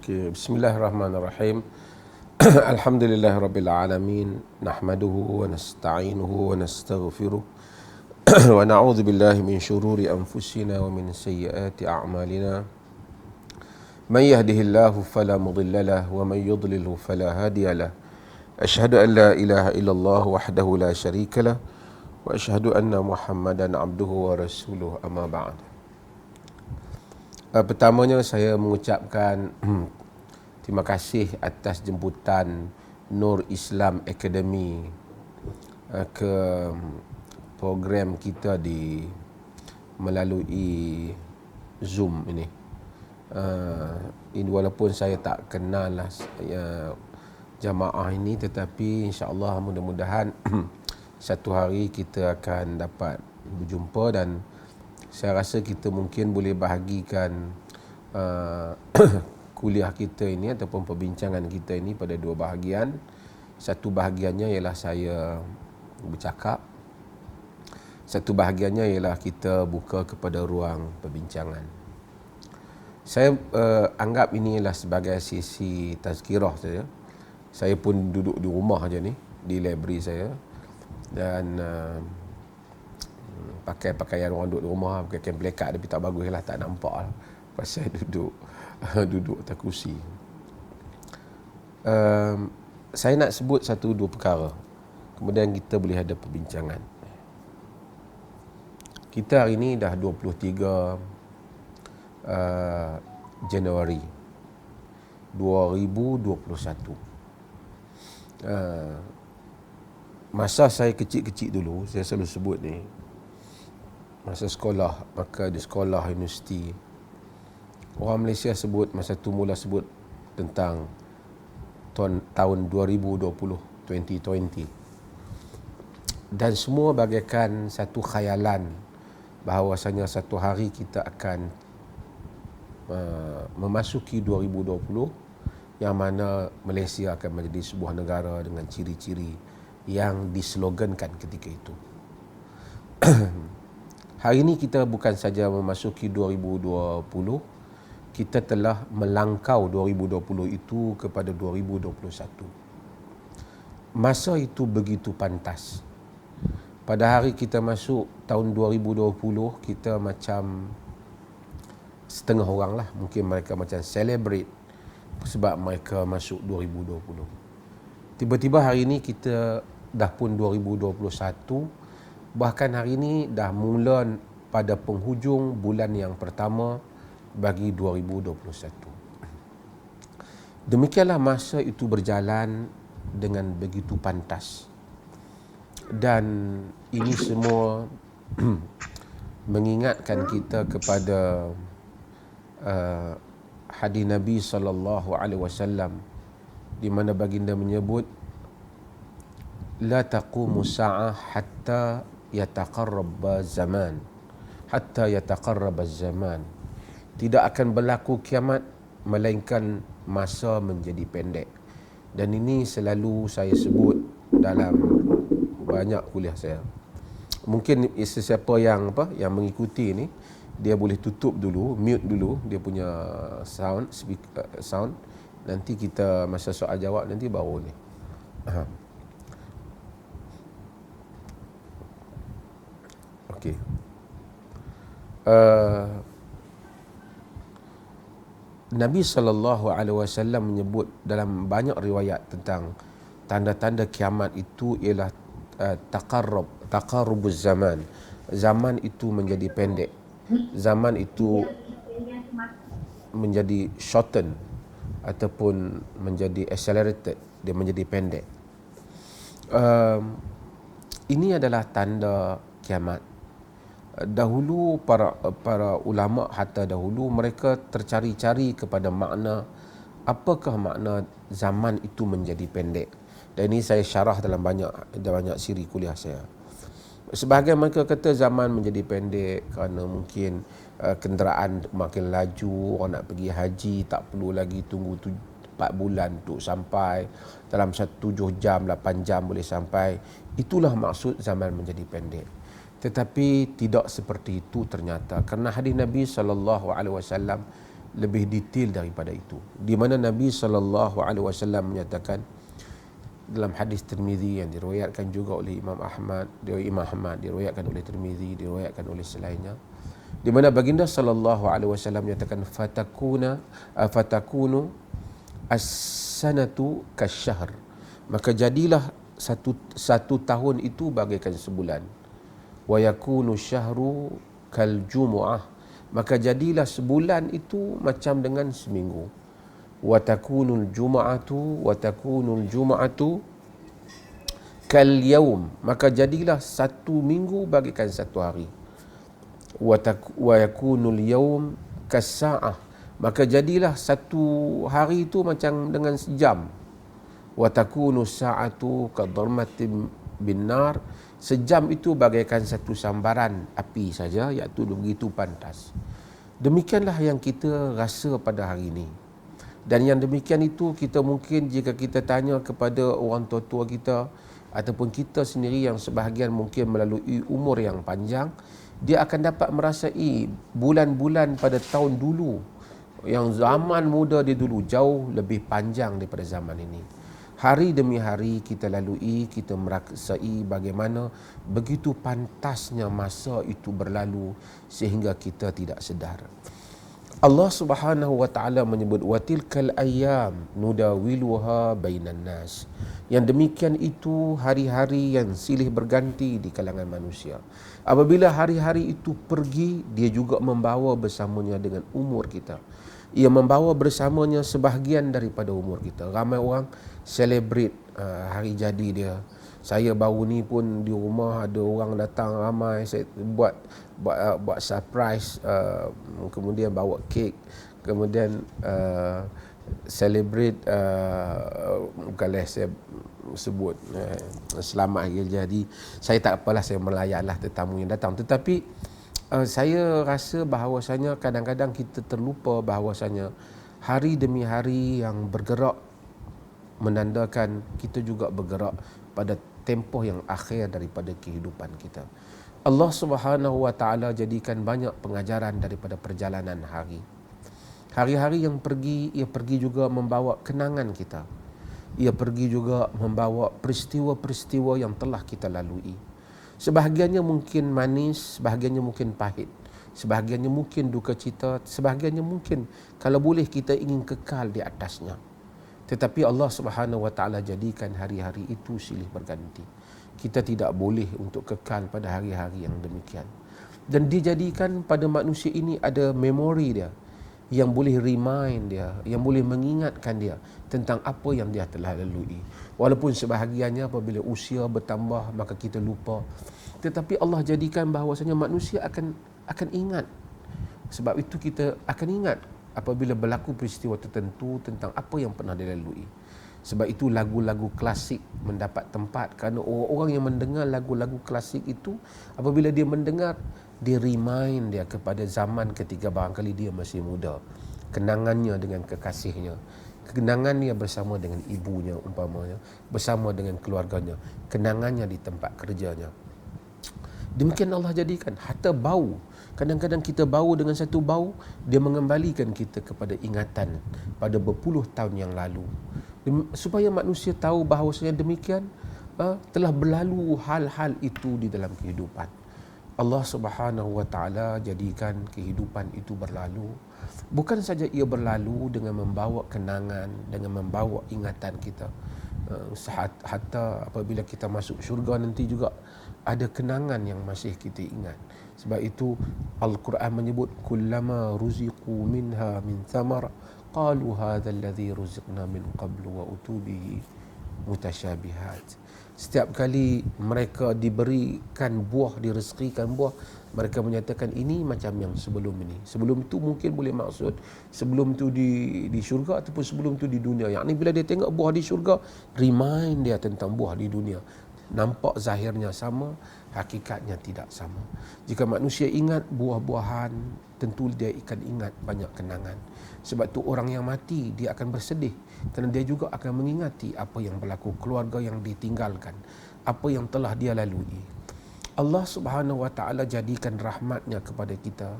Okay. Bismillahirrahmanirrahim. Alhamdulillahirabbil alamin. Nahmaduhu wa nasta'inuhu wa nastaghfiruh. Wa na'udzu billahi min shururi anfusina wa min sayyiati a'malina. Man yahdihillahu fala mudilla lahu wa man yudlilhu fala hadiya lahu. Asyhadu an la ilaha illallah wahdahu la syarika lah wa asyhadu anna Muhammadan abduhu wa rasuluh, amma ba'd. Pertamanya saya mengucapkan terima kasih atas jemputan Nur Islam Academy ke program kita melalui Zoom ini. Ini walaupun saya tak kenal lah jamaah ini, tetapi insya-Allah mudah-mudahan satu hari kita akan dapat berjumpa dan saya rasa kita mungkin boleh bahagikan kuliah kita ini ataupun perbincangan kita ini pada dua bahagian. Satu bahagiannya ialah saya bercakap. Satu bahagiannya ialah kita buka kepada ruang perbincangan. Saya anggap ini ialah sebagai sesi tazkirah saja. Saya pun duduk di rumah aja ni, di library saya, dan pakai pakaian orang duduk di rumah, pakai kain pelekat, tapi tak bagus lah, tak nampak lah pasal duduk atas kursi. Saya nak sebut satu dua perkara, kemudian kita boleh ada perbincangan. Kita hari ini dah 23 Januari 2021. Masa saya kecil-kecil dulu, saya selalu sebut ni, masa sekolah, maka di sekolah universiti, orang Malaysia sebut, masa tu mula sebut tentang tahun 2020, dan semua bagaikan satu khayalan bahawasanya satu hari kita akan memasuki 2020, yang mana Malaysia akan menjadi sebuah negara dengan ciri-ciri yang dislogankan ketika itu. Hari ini kita bukan saja memasuki 2020, kita telah melangkau 2020 itu kepada 2021. Masa itu begitu pantas. Pada hari kita masuk tahun 2020, kita macam setengah orang lah, mungkin mereka macam celebrate sebab mereka masuk 2020. Tiba-tiba hari ini kita dah pun 2021. Bahkan hari ini dah mula pada penghujung bulan yang pertama bagi 2021. Demikianlah masa itu berjalan dengan begitu pantas. Dan ini semua mengingatkan kita kepada hadis Nabi SAW, di mana baginda menyebut, la taqumu sa'ah hatta yataqarrab zaman, tidak akan berlaku kiamat melainkan masa menjadi pendek. Dan ini selalu saya sebut dalam banyak kuliah saya. Mungkin sesiapa yang mengikuti ini, dia boleh tutup dulu, mute dulu dia punya sound, sound. Nanti kita masa soal jawab nanti baru ni. Okey. Nabi SAW menyebut dalam banyak riwayat tentang tanda-tanda kiamat itu ialah taqarrubuz zaman. Zaman itu menjadi pendek. Zaman itu menjadi shorten ataupun menjadi accelerated, dia menjadi pendek. Ini adalah tanda kiamat. Dahulu para ulama hatta dahulu mereka tercari-cari kepada makna, apakah makna zaman itu menjadi pendek. Dan ini saya syarah dalam banyak siri kuliah saya. Sebahagian mereka kata zaman menjadi pendek kerana mungkin kenderaan makin laju, orang nak pergi haji tak perlu lagi tunggu 4 bulan untuk sampai, dalam 7 jam, 8 jam boleh sampai. Itulah maksud zaman menjadi pendek. Tetapi tidak seperti itu ternyata, kerana hadis Nabi SAW lebih detail daripada itu, di mana Nabi SAW menyatakan dalam hadis Tirmizi yang diriwayatkan juga oleh Imam Ahmad, diriwayatkan oleh Tirmizi, diriwayatkan oleh selainnya, di mana baginda SAW menyatakan fatakunu as-sanatu kasyahr, maka jadilah satu tahun itu bagaikan sebulan, wa yakunu syahru kal jumu'ah, maka jadilah sebulan itu macam dengan seminggu, wa takunul jum'atu kal yaum, maka jadilah satu minggu bagaikan satu hari, wa yakunul yaum kas sa'ah, maka jadilah satu hari itu macam dengan sejam, wa takunu sa'atu kadarmatin bin nar, sejam itu bagaikan satu sambaran api saja, iaitu begitu pantas. Demikianlah yang kita rasa pada hari ini. Dan yang demikian itu kita mungkin jika kita tanya kepada orang tua-tua kita ataupun kita sendiri yang sebahagian mungkin melalui umur yang panjang, dia akan dapat merasai bulan-bulan pada tahun dulu, yang zaman muda dia dulu jauh lebih panjang daripada zaman ini. Hari demi hari kita lalui, kita merasai bagaimana begitu pantasnya masa itu berlalu sehingga kita tidak sedar. Allah Subhanahu wa taala menyebut watilkal ayyam nudawiluha bainan nas. Yang demikian itu hari-hari yang silih berganti di kalangan manusia. Apabila hari-hari itu pergi, dia juga membawa bersamanya dengan umur kita. Ia membawa bersamanya sebahagian daripada umur kita. Ramai orang celebrate hari jadi dia. Saya baru ni pun di rumah ada orang datang ramai, saya buat surprise, kemudian bawa kek, kemudian celebrate, bukanlah saya sebut selamat hari jadi. Saya tak apalah, saya melayaklah tetamu yang datang, tetapi saya rasa bahawasanya kadang-kadang kita terlupa bahawasanya hari demi hari yang bergerak menandakan kita juga bergerak pada tempoh yang akhir daripada kehidupan kita. Allah Subhanahu wa taala jadikan banyak pengajaran daripada perjalanan hari. Hari-hari yang pergi, ia pergi juga membawa kenangan kita. Ia pergi juga membawa peristiwa-peristiwa yang telah kita lalui. Sebahagiannya mungkin manis, sebahagiannya mungkin pahit, sebahagiannya mungkin duka cita, sebahagiannya mungkin kalau boleh kita ingin kekal di atasnya. Tetapi Allah Subhanahu wa taala jadikan hari-hari itu silih berganti. Kita tidak boleh untuk kekal pada hari-hari yang demikian. Dan dijadikan pada manusia ini ada memori dia yang boleh remind dia, yang boleh mengingatkan dia tentang apa yang dia telah lalui. Walaupun sebahagiannya apabila usia bertambah maka kita lupa. Tetapi Allah jadikan bahawasanya manusia akan ingat. Sebab itu kita akan ingat apabila berlaku peristiwa tertentu tentang apa yang pernah dilalui. Sebab itu lagu-lagu klasik mendapat tempat kerana orang-orang yang mendengar lagu-lagu klasik itu, apabila dia mendengar, dia remind dia kepada zaman ketika barangkali dia masih muda. Kenangannya dengan kekasihnya, kenangannya bersama dengan ibunya umpamanya, bersama dengan keluarganya, kenangannya di tempat kerjanya. Demikian Allah jadikan. Hatta bau, kadang-kadang kita bau dengan satu bau, dia mengembalikan kita kepada ingatan pada berpuluh tahun yang lalu. Supaya manusia tahu bahawasanya demikian telah berlalu hal-hal itu di dalam kehidupan. Allah Subhanahu wa taala jadikan kehidupan itu berlalu. Bukan saja ia berlalu dengan membawa kenangan, dengan membawa ingatan kita. Hatta apabila kita masuk syurga nanti juga ada kenangan yang masih kita ingat. Sebab itu Al-Quran menyebut kullama ruziqu minha min thamar qalu hadha alladhi ruziqna min qablu wa utubihi mutasyabihat. Setiap kali mereka diberikan buah, direzekikan buah, mereka menyatakan ini macam yang sebelum ini. Sebelum itu mungkin boleh maksud sebelum itu di syurga ataupun sebelum itu di dunia. Yang ni bila dia tengok buah di syurga, remind dia tentang buah di dunia. Nampak zahirnya sama, hakikatnya tidak sama. Jika manusia ingat buah-buahan, tentu dia akan ingat banyak kenangan. Sebab tu orang yang mati, dia akan bersedih kerana dia juga akan mengingati apa yang berlaku, keluarga yang ditinggalkan, apa yang telah dia lalui. Allah Subhanahu wa taala jadikan rahmatnya kepada kita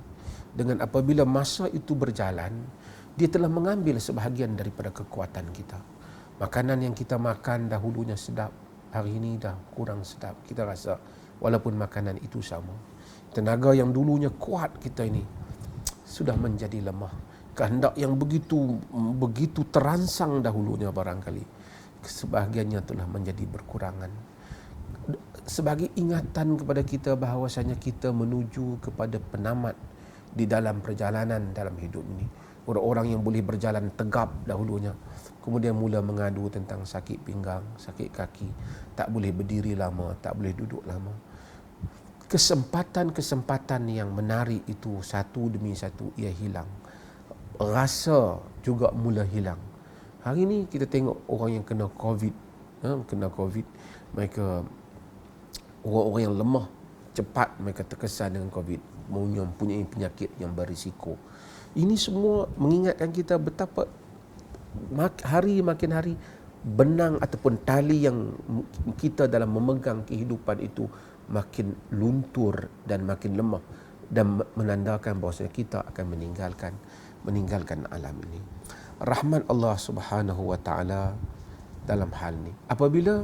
dengan apabila masa itu berjalan, dia telah mengambil sebahagian daripada kekuatan kita. Makanan yang kita makan dahulunya sedap, hari ini dah kurang sedap. Kita rasa walaupun makanan itu sama. Tenaga yang dulunya kuat kita ini sudah menjadi lemah. Kehendak yang begitu terangsang dahulunya barangkali, sebahagiannya telah menjadi berkurangan. Sebagai ingatan kepada kita bahawasanya kita menuju kepada penamat di dalam perjalanan dalam hidup ini. Orang-orang yang boleh berjalan tegap dahulunya, kemudian mula mengadu tentang sakit pinggang, sakit kaki, tak boleh berdiri lama, tak boleh duduk lama. Kesempatan-kesempatan yang menarik itu satu demi satu ia hilang. Rasa juga mula hilang. Hari ini kita tengok orang yang kena COVID, mereka orang-orang yang lemah, cepat mereka terkesan dengan COVID, mempunyai penyakit yang berisiko. Ini semua mengingatkan kita betapa hari makin hari benang ataupun tali yang kita dalam memegang kehidupan itu makin luntur dan makin lemah, dan menandakan bahawa kita akan meninggalkan alam ini. Rahmat Allah Subhanahu wa taala dalam hal ini. Apabila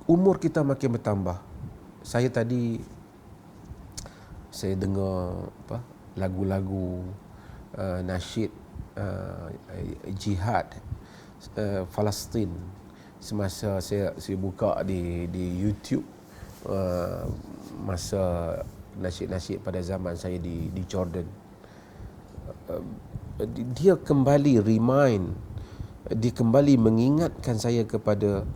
umur kita makin bertambah, saya dengar lagu-lagu nasyid jihad Palestin semasa saya buka di YouTube masa nasyid-nasyid pada zaman saya di Jordan. Dia kembali mengingatkan saya kepada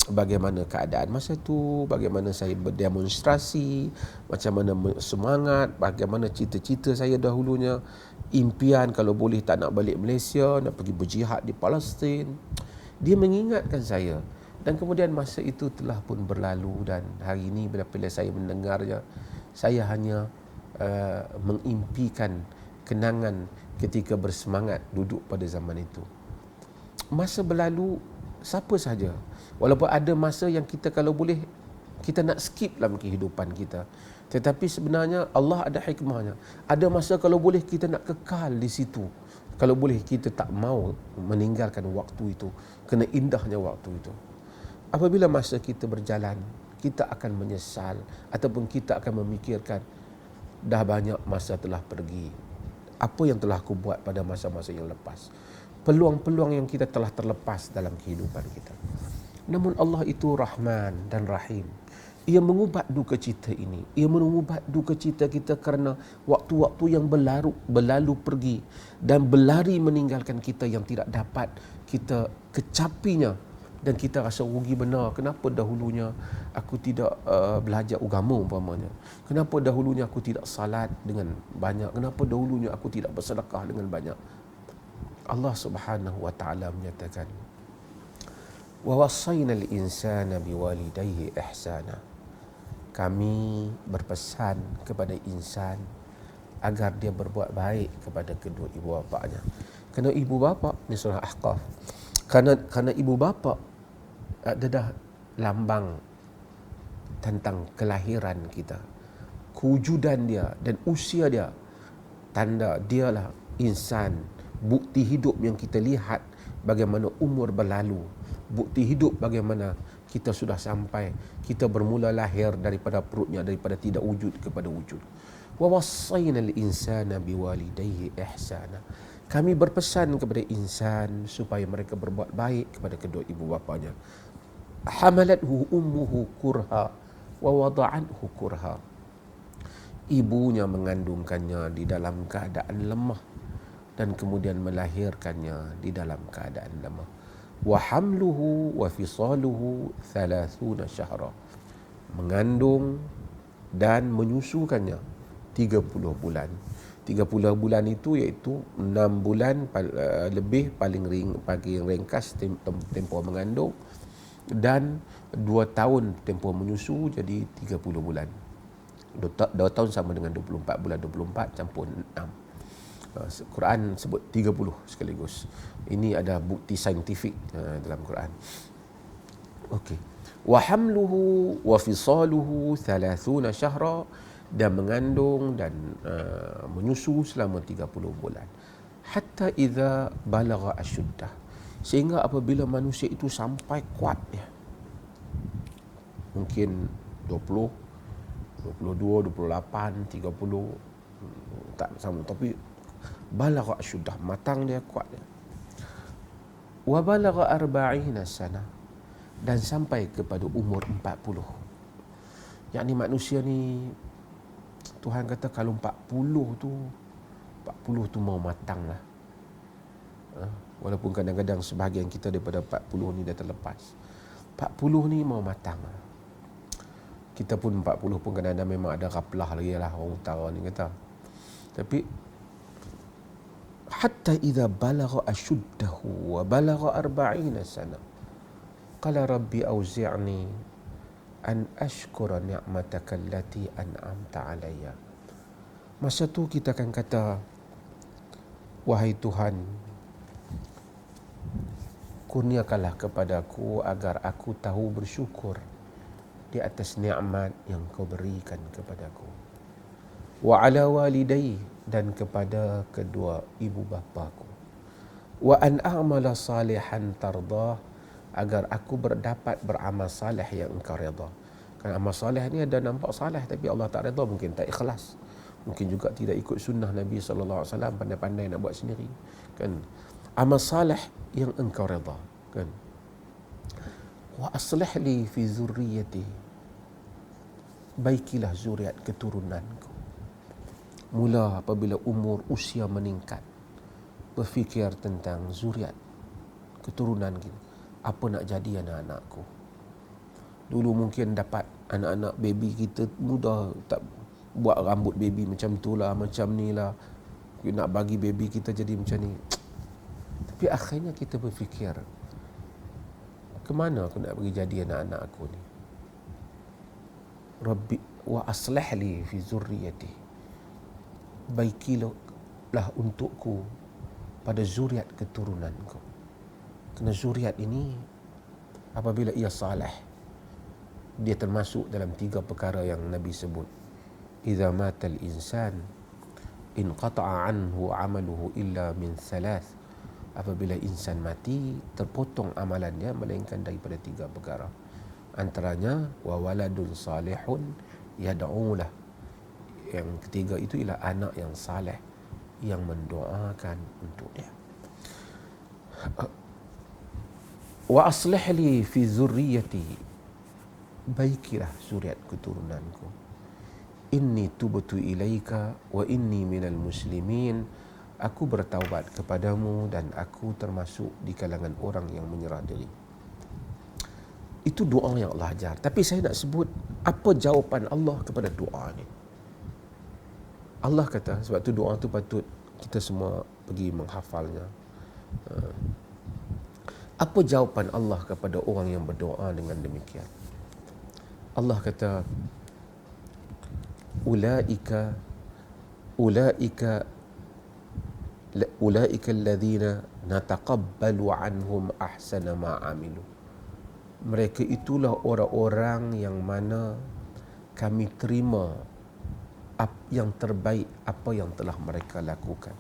bagaimana keadaan masa itu, bagaimana saya berdemonstrasi, macam mana semangat, bagaimana cita-cita saya dahulunya, impian kalau boleh tak nak balik Malaysia, nak pergi berjihad di Palestin. Dia mengingatkan saya, dan kemudian masa itu telah pun berlalu, dan hari ini bila saya mendengarnya, saya hanya mengimpikan kenangan ketika bersemangat duduk pada zaman itu. Masa berlalu, siapa saja, walaupun ada masa yang kita kalau boleh kita nak skip dalam kehidupan kita, tetapi sebenarnya Allah ada hikmahnya. Ada masa kalau boleh kita nak kekal di situ, kalau boleh kita tak mau meninggalkan waktu itu, kena indahnya waktu itu. Apabila masa kita berjalan, kita akan menyesal ataupun kita akan memikirkan, dah banyak masa telah pergi, apa yang telah aku buat pada masa-masa yang lepas, peluang-peluang yang kita telah terlepas dalam kehidupan kita. Namun Allah itu Rahman dan Rahim. Ia mengubat duka cita ini. Ia mengubat duka cita kita kerana waktu-waktu yang berlalu pergi dan berlari meninggalkan kita yang tidak dapat kita kecapinya, dan kita rasa rugi benar. Kenapa dahulunya aku tidak belajar agama umpamanya? Kenapa dahulunya aku tidak salat dengan banyak? Kenapa dahulunya aku tidak bersedekah dengan banyak? Allah Subhanahu wa taala menyatakan, wa wassayna al-insana biwalidayhi ihsana. Kami berpesan kepada insan agar dia berbuat baik kepada kedua ibu bapanya. Kerana ibu bapa ni surah Ahqaf. Kerana ibu bapa adalah lambang tentang kelahiran kita, kewujudan dia dan usia dia, tanda dialah insan. Bukti hidup yang kita lihat bagaimana umur berlalu, bukti hidup bagaimana kita sudah sampai, kita bermula lahir daripada perutnya, daripada tidak wujud kepada wujud. Wa wassayna al-insana biwalidayhi ihsana. Kami berpesan kepada insan supaya mereka berbuat baik kepada kedua ibu bapanya. Hamalathu ummuhu kurha wa wada'anhu kurha. Ibunya mengandungkannya di dalam keadaan lemah dan kemudian melahirkannya di dalam keadaan lemah. Wa hamluhu wa fisaluhu 30 syahra. Mengandung dan menyusukannya 30 bulan. 30 bulan itu iaitu 6 bulan lebih paling ringkas tempoh mengandung, dan 2 tahun tempoh menyusu, jadi 30 bulan. 2 tahun sama dengan 24 bulan, 24 campur 6. Quran sebut 30 sekaligus. Ini ada bukti saintifik dalam Quran. Okey. Wa hamluhu wa fisaluhu 30 syahra. dan mengandung dan menyusu selama 30 bulan. Hatta idza balagha asyuddah, sehingga apabila manusia itu sampai kuatnya, mungkin 20, 22, 28, 30, tak sama, tapi balagha asyuddah, matang dia, kuat dia. Wa balagha arba'ina sana, dan sampai kepada umur 40. Yakni manusia ni, Tuhan kata kalau 40 tu mau matang lah. Walaupun kadang-kadang sebahagian kita daripada 40 ni dah terlepas. 40 ni mau matang lah. Kita pun 40 pun kadang-kadang memang ada raplah lagi lah, orang utara ni kata. Tapi hatta idza balagha ashuddahu wa balagha 40 sana qala rabbi auzi'ni an ashkura ni'mataka allati an'amta alayya. Masa tu kita akan kata, wahai Tuhan, kurniakanlah kepadaku agar aku tahu bersyukur di atas nikmat yang kau berikan kepadaku. Wa ala walidayya, dan kepada kedua ibu bapaku. Wa an a'mala salihan tardah, agar aku berdapat beramal salih yang engkau redha. Kan amal salih ni ada nampak salih tapi Allah tak redha, mungkin tak ikhlas. Mungkin juga tidak ikut sunnah Nabi sallallahu alaihi wasallam, pandai-pandai nak buat sendiri. Kan amal salih yang engkau redha, kan. Wa aslih li fi zurriyyati, baikilah zuriat keturunanku. Mula apabila umur usia meningkat, berfikir tentang zuriat keturunan kita. Apa nak jadi anak-anakku? Dulu mungkin dapat anak-anak baby kita mudah, tak buat rambut baby macam tu lah, macam ni lah, nak bagi baby kita jadi macam ni. Tapi akhirnya kita berfikir, ke mana aku nak bagi jadi anak-anak aku ni? Rabbi wa aslih li fi zurriyati, baikilah untukku pada zuriat keturunanku. Kerana zuriat ini apabila ia salih, dia termasuk dalam 3 perkara yang Nabi sebut. Idza matal insan inqata'a anhu amaluhu illa min thalath. Apabila insan mati, terpotong amalan dia melainkan daripada 3 perkara. Antaranya wa waladun salihun yad'ulah. Yang ketiga itu ialah anak yang saleh yang mendoakan untuk dia. Wa aslih li fi zurriyyati, baikilah zuriat keturunanku. Inni tubtu ilaika wa inni minal muslimin. Aku bertaubat kepadamu dan aku termasuk di kalangan orang yang menyerah diri. Itu doa yang Allah ajar. Tapi saya nak sebut apa jawapan Allah kepada doa ni. Allah kata, sebab tu doa tu patut kita semua pergi menghafalnya. Apa jawapan Allah kepada orang yang berdoa dengan demikian? Allah kata, ulaika alladhina nataqabbalu anhum ahsana ma amilu. Mereka itulah orang-orang yang mana kami terima yang terbaik apa yang telah mereka lakukan.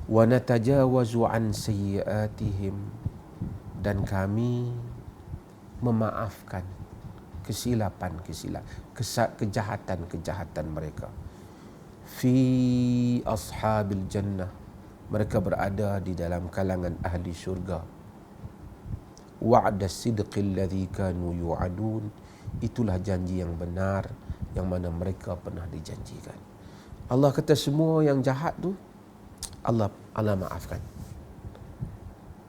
Wa natajawazu an sayyiatihim, dan kami memaafkan kejahatan-kejahatan mereka. Fi ashabil jannah, mereka berada di dalam kalangan ahli syurga. Wa'da sidqil ladzi kanu yu'adun, itulah janji yang benar yang mana mereka pernah dijanjikan. Allah kata semua yang jahat tu Allah maafkan.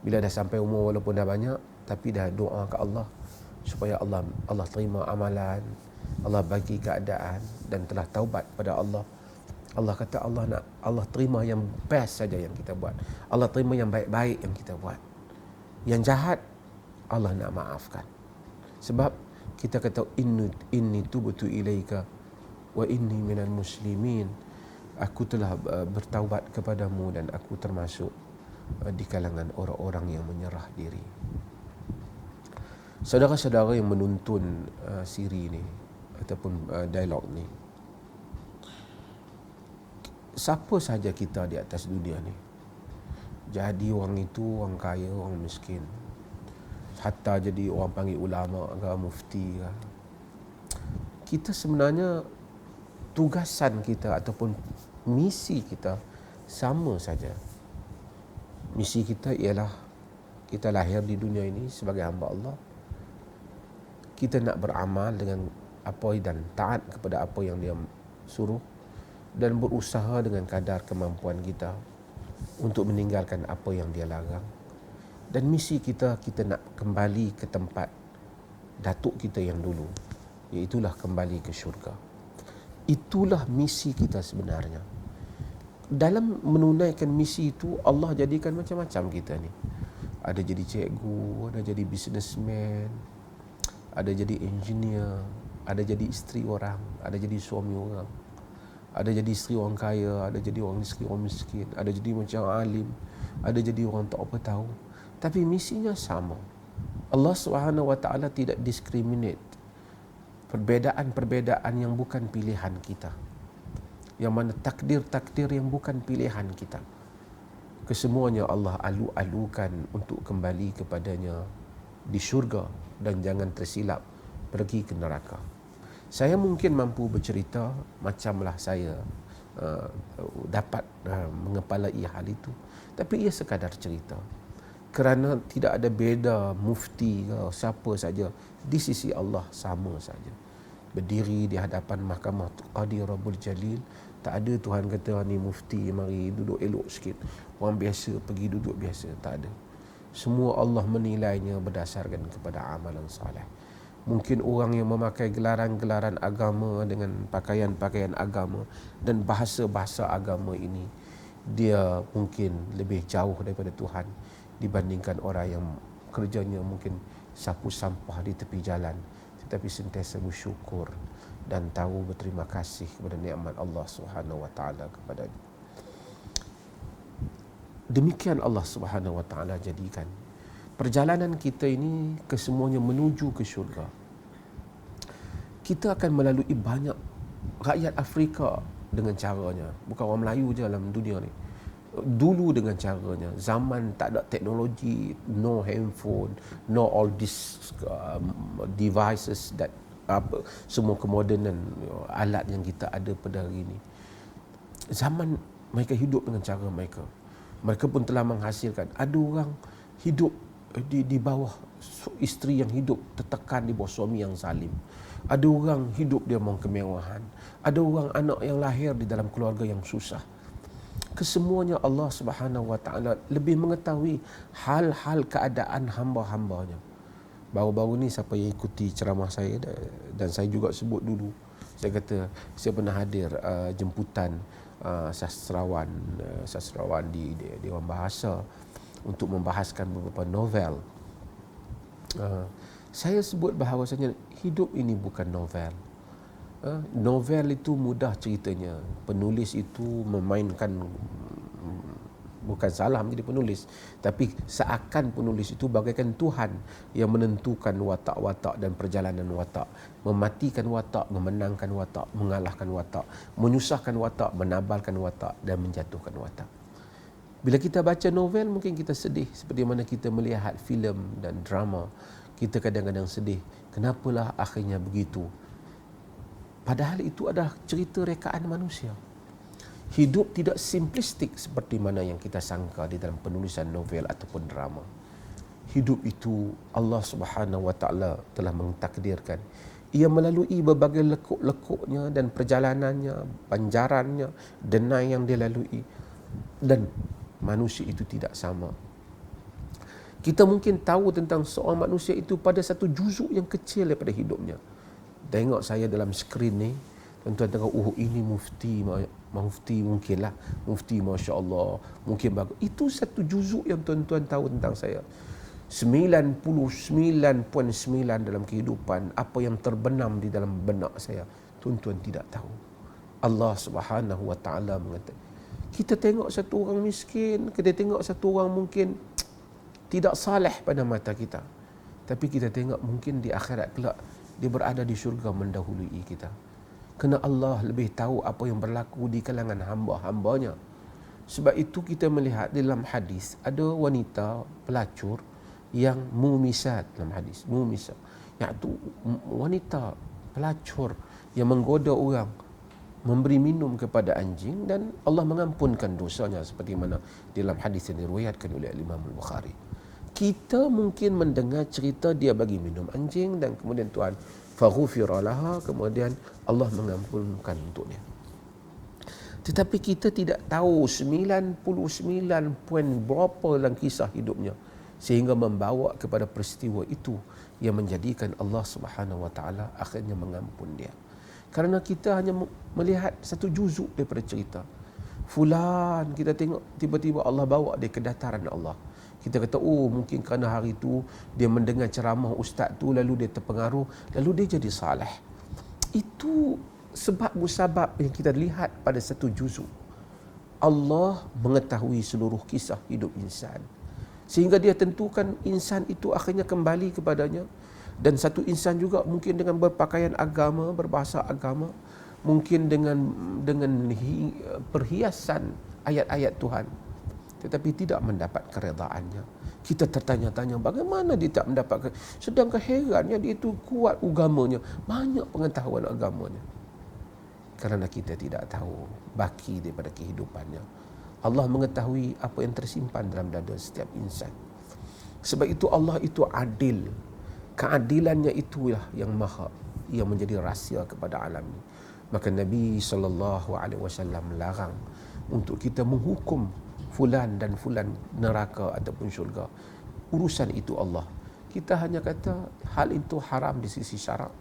Bila dah sampai umur walaupun dah banyak, tapi dah doa ke Allah supaya Allah terima amalan, Allah bagi keadaan dan telah taubat pada Allah. Allah kata Allah terima yang best saja yang kita buat. Allah terima yang baik-baik yang kita buat. Yang jahat Allah nak maafkan. Sebab kita kata inni tubtu ilaika wa inni minal muslimin. Aku telah bertaubat kepadamu dan aku termasuk di kalangan orang-orang yang menyerah diri. Saudara-saudara yang menuntun siri ni ataupun dialog ni, siapa saja kita di atas dunia ni. Jadi orang itu orang kaya, orang miskin. Hatta jadi orang panggil ulama ke, mufti ke. Kita sebenarnya tugasan kita ataupun misi kita sama saja. Misi kita ialah kita lahir di dunia ini sebagai hamba Allah. Kita nak beramal dengan apa dan taat kepada apa yang dia suruh dan berusaha dengan kadar kemampuan kita untuk meninggalkan apa yang dia larang. Dan misi kita, kita nak kembali ke tempat datuk kita yang dulu, iaitulah kembali ke syurga. Itulah misi kita sebenarnya. Dalam menunaikan misi itu, Allah jadikan macam-macam kita ni. Ada jadi cikgu, ada jadi businessman, ada jadi engineer, ada jadi isteri orang, ada jadi suami orang, ada jadi isteri orang kaya, ada jadi isteri orang miskin, ada jadi macam alim, ada jadi orang tak apa tahu. Tapi misinya sama. Allah SWT tidak discriminate perbezaan-perbezaan yang bukan pilihan kita, yang mana takdir-takdir yang bukan pilihan kita. Kesemuanya Allah alu-alukan untuk kembali kepadanya di syurga dan jangan tersilap pergi ke neraka. Saya mungkin mampu bercerita macamlah saya dapat mengepalai hal itu, tapi ia sekadar cerita. Kerana tidak ada beza mufti ke siapa saja, di sisi Allah sama saja. Berdiri di hadapan mahkamah Qadi Rabbul Jalil, tak ada Tuhan kata ni mufti mari duduk elok sikit, orang biasa pergi duduk biasa, tak ada. Semua Allah menilainya berdasarkan kepada amalan saleh. Mungkin orang yang memakai gelaran-gelaran agama dengan pakaian-pakaian agama dan bahasa-bahasa agama ini, dia mungkin lebih jauh daripada Tuhan dibandingkan orang yang kerjanya mungkin sapu sampah di tepi jalan, tetapi sentiasa bersyukur dan tahu berterima kasih kepada nikmat Allah Subhanahu wa taala kepadanya. Demikian Allah Subhanahu wa taala jadikan perjalanan kita ini kesemuanya menuju ke syurga. Kita akan melalui banyak rakyat Afrika dengan caranya, bukan orang Melayu je dalam dunia ni. Dulu dengan caranya, zaman tak ada teknologi, no handphone, no all these devices that semua kemodenan alat yang kita ada pada hari ini. Zaman mereka hidup dengan cara mereka. Mereka pun telah menghasilkan. Ada orang hidup di bawah isteri yang hidup tertekan di bawah suami yang zalim. Ada orang hidup dia mahu kemewahan. Ada orang anak yang lahir di dalam keluarga yang susah. Kesemuanya Allah Subhanahu wa taala lebih mengetahui hal-hal keadaan hamba-hambanya. Baru-baru ni siapa yang ikuti ceramah saya, dan saya juga sebut dulu, saya kata saya pernah hadir jemputan sastrawan di Dewan Bahasa untuk membahaskan beberapa novel. Saya sebut bahawasanya hidup ini bukan novel. Novel itu mudah ceritanya. Penulis itu memainkan, bukan salah menjadi penulis, tapi seakan penulis itu bagaikan Tuhan yang menentukan watak-watak dan perjalanan watak, mematikan watak, memenangkan watak, mengalahkan watak, menyusahkan watak, menabalkan watak dan menjatuhkan watak. Bila kita baca novel mungkin kita sedih, seperti mana kita melihat filem dan drama, kita kadang-kadang sedih, kenapalah akhirnya begitu. Padahal itu adalah cerita rekaan manusia. Hidup tidak simplistik seperti mana yang kita sangka di dalam penulisan novel ataupun drama. Hidup itu Allah Subhanahu wa taala telah mentakdirkan. Ia melalui berbagai lekuk-lekuknya dan perjalanannya, panjarannya, denai yang dia lalui, dan manusia itu tidak sama. Kita mungkin tahu tentang seorang manusia itu pada satu juzuk yang kecil daripada hidupnya. Tengok saya dalam skrin ni, tuan-tuan tengok, ini mufti mungkinlah, mufti masya-Allah, mungkin bagus. Itu satu juzuk yang tuan-tuan tahu tentang saya. 99.9 dalam kehidupan, apa yang terbenam di dalam benak saya, tuan-tuan tidak tahu. Allah Subhanahu wa taala mengatakan, kita tengok satu orang miskin, kita tengok satu orang mungkin tidak saleh pada mata kita, tapi kita tengok mungkin di akhirat kelak dia berada di syurga mendahului kita. Kerana Allah lebih tahu apa yang berlaku di kalangan hamba-hambanya. Sebab itu kita melihat dalam hadis ada wanita pelacur yang mumisat dalam hadis, mumisat, iaitu wanita pelacur yang menggoda orang, memberi minum kepada anjing, dan Allah mengampunkan dosanya seperti mana dalam hadis yang diriwayatkan oleh Imam Al-Bukhari. Kita mungkin mendengar cerita dia bagi minum anjing dan kemudian Tuhan faghufira laha, kemudian Allah mengampunkan untuk dia. Tetapi kita tidak tahu 99 poin berapa dalam kisah hidupnya sehingga membawa kepada peristiwa itu yang menjadikan Allah Subhanahu Wa Taala akhirnya mengampun dia. Kerana kita hanya melihat satu juzuk daripada cerita. Fulan, kita tengok tiba-tiba Allah bawa dia ke dataran Allah. Kita kata, oh mungkin kerana hari itu dia mendengar ceramah ustaz tu, lalu dia terpengaruh, lalu dia jadi saleh. Itu sebab musabab yang kita lihat pada satu juzuk. Allah mengetahui seluruh kisah hidup insan, sehingga dia tentukan insan itu akhirnya kembali kepadanya. Dan satu insan juga mungkin dengan berpakaian agama, berbahasa agama, mungkin dengan perhiasan ayat-ayat Tuhan, tetapi tidak mendapat keredaannya. Kita tertanya-tanya bagaimana dia tak mendapatkan, sedangkan herannya dia itu kuat agamanya, banyak pengetahuan agamanya. Kerana kita tidak tahu baki daripada kehidupannya. Allah mengetahui apa yang tersimpan dalam dada setiap insan. Sebab itu Allah itu adil. Keadilannya itulah yang menjadi rahsia kepada alam ini. Maka Nabi SAW melarang untuk kita menghukum fulan dan fulan neraka ataupun syurga. Urusan itu Allah. Kita hanya kata hal itu haram di sisi syarak,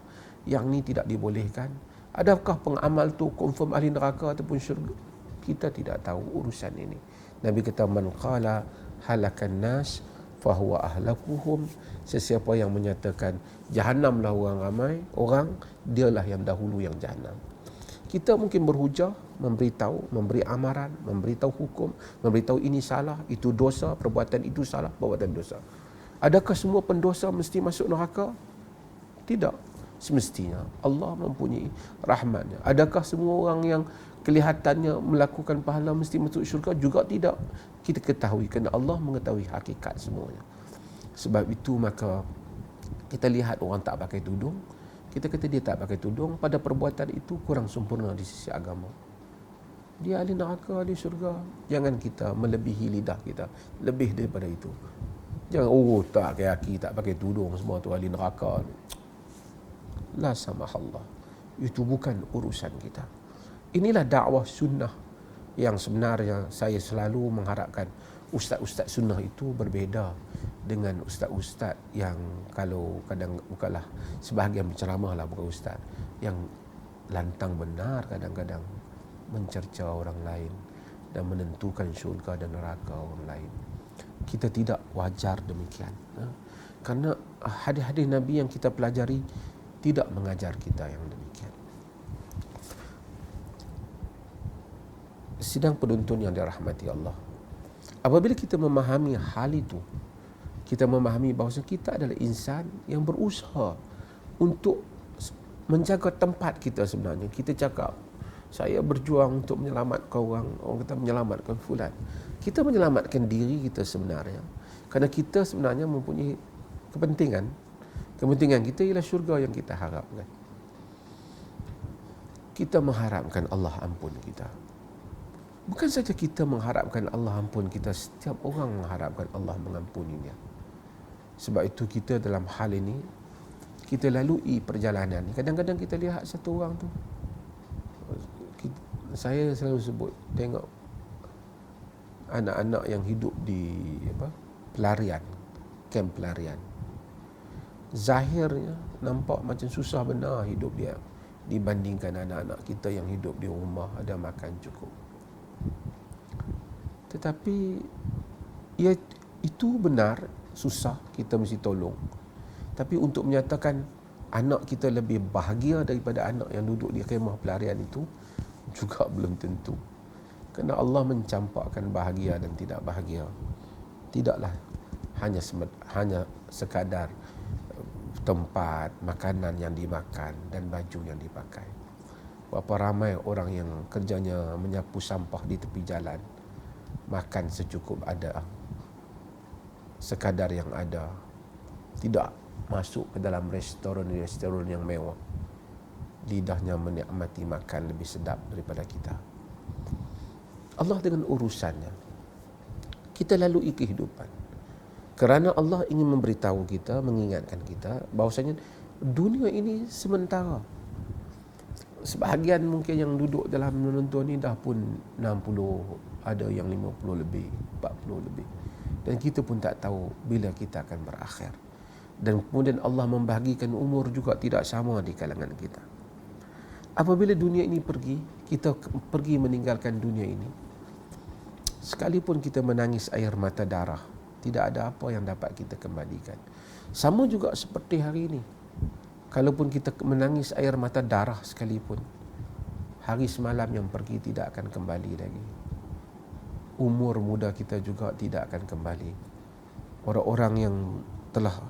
yang ni tidak dibolehkan. Adakah pengamal tu confirm ahli neraka ataupun syurga? Kita tidak tahu urusan ini. Nabi kata, man qala halakan nas fahuwa ahlakuhum. Sesiapa yang menyatakan jahanamlah orang ramai, orang dialah yang dahulu yang jahanam. Kita mungkin berhujah, memberitahu, memberi amaran, memberitahu hukum, memberitahu ini salah, itu dosa, perbuatan itu salah, perbuatan dosa. Adakah semua pendosa mesti masuk neraka? Tidak. Semestinya Allah mempunyai rahmatnya. Adakah semua orang yang kelihatannya melakukan pahala mesti masuk syurga? Juga tidak. Kita ketahui kerana Allah mengetahui hakikat semuanya. Sebab itu maka kita lihat orang tak pakai tudung, kita kata dia tak pakai tudung, pada perbuatan itu kurang sempurna di sisi agama. Dia ahli neraka, ahli syurga. Jangan kita melebihi lidah kita lebih daripada itu. Jangan, oh tak kaki, tak pakai tudung, semua tu ahli neraka. La samahallah. Itu bukan urusan kita. Inilah dakwah sunnah yang sebenarnya saya selalu mengharapkan ustaz-ustaz sunnah itu berbeza dengan ustaz-ustaz yang kalau kadang bukanlah sebahagian berceramah lah, bukan ustaz yang lantang benar, kadang-kadang mencerca orang lain dan menentukan syurga dan neraka orang lain. Kita tidak wajar demikian. Kerana hadis-hadis Nabi yang kita pelajari tidak mengajar kita yang demikian. Sidang penuntun yang dirahmati Allah, apabila kita memahami hal itu, kita memahami bahawa kita adalah insan yang berusaha untuk menjaga tempat kita sebenarnya. Kita cakap, saya berjuang untuk menyelamatkan orang kata menyelamatkan fulan. Kita menyelamatkan diri kita sebenarnya, kerana kita sebenarnya mempunyai kepentingan. Kepentingan kita ialah syurga yang kita harapkan. Kita mengharapkan Allah ampun kita. Bukan saja kita mengharapkan Allah ampun kita, setiap orang mengharapkan Allah mengampuninya. Sebab itu kita dalam hal ini, kita lalui perjalanan. Kadang-kadang kita lihat satu orang tu, saya selalu sebut, tengok anak-anak yang hidup di pelarian, kamp pelarian. Zahirnya nampak macam susah benar hidup dia dibandingkan anak-anak kita yang hidup di rumah, ada makan cukup. Tetapi itu benar, susah, kita mesti tolong. Tapi untuk menyatakan anak kita lebih bahagia daripada anak yang duduk di kemah pelarian itu juga belum tentu. Kerana Allah mencampakkan bahagia dan tidak bahagia. Tidaklah hanya sekadar tempat, makanan yang dimakan dan baju yang dipakai. Berapa ramai orang yang kerjanya menyapu sampah di tepi jalan, makan secukup ada, sekadar yang ada, tidak masuk ke dalam restoran yang mewah. Lidahnya menikmati makan lebih sedap daripada kita. Allah dengan urusannya, kita lalui kehidupan. Kerana Allah ingin memberitahu kita, mengingatkan kita bahawasanya dunia ini sementara. Sebahagian mungkin yang duduk dalam menonton ni dah pun 60, ada yang 50 lebih, 40 lebih. Dan kita pun tak tahu bila kita akan berakhir. Dan kemudian Allah membahagikan umur juga tidak sama di kalangan kita. Apabila dunia ini pergi, kita pergi meninggalkan dunia ini, sekalipun kita menangis air mata darah, tidak ada apa yang dapat kita kembalikan. Sama juga seperti hari ini. Kalaupun kita menangis air mata darah sekalipun, hari semalam yang pergi tidak akan kembali lagi. Umur muda kita juga tidak akan kembali. Orang-orang yang telah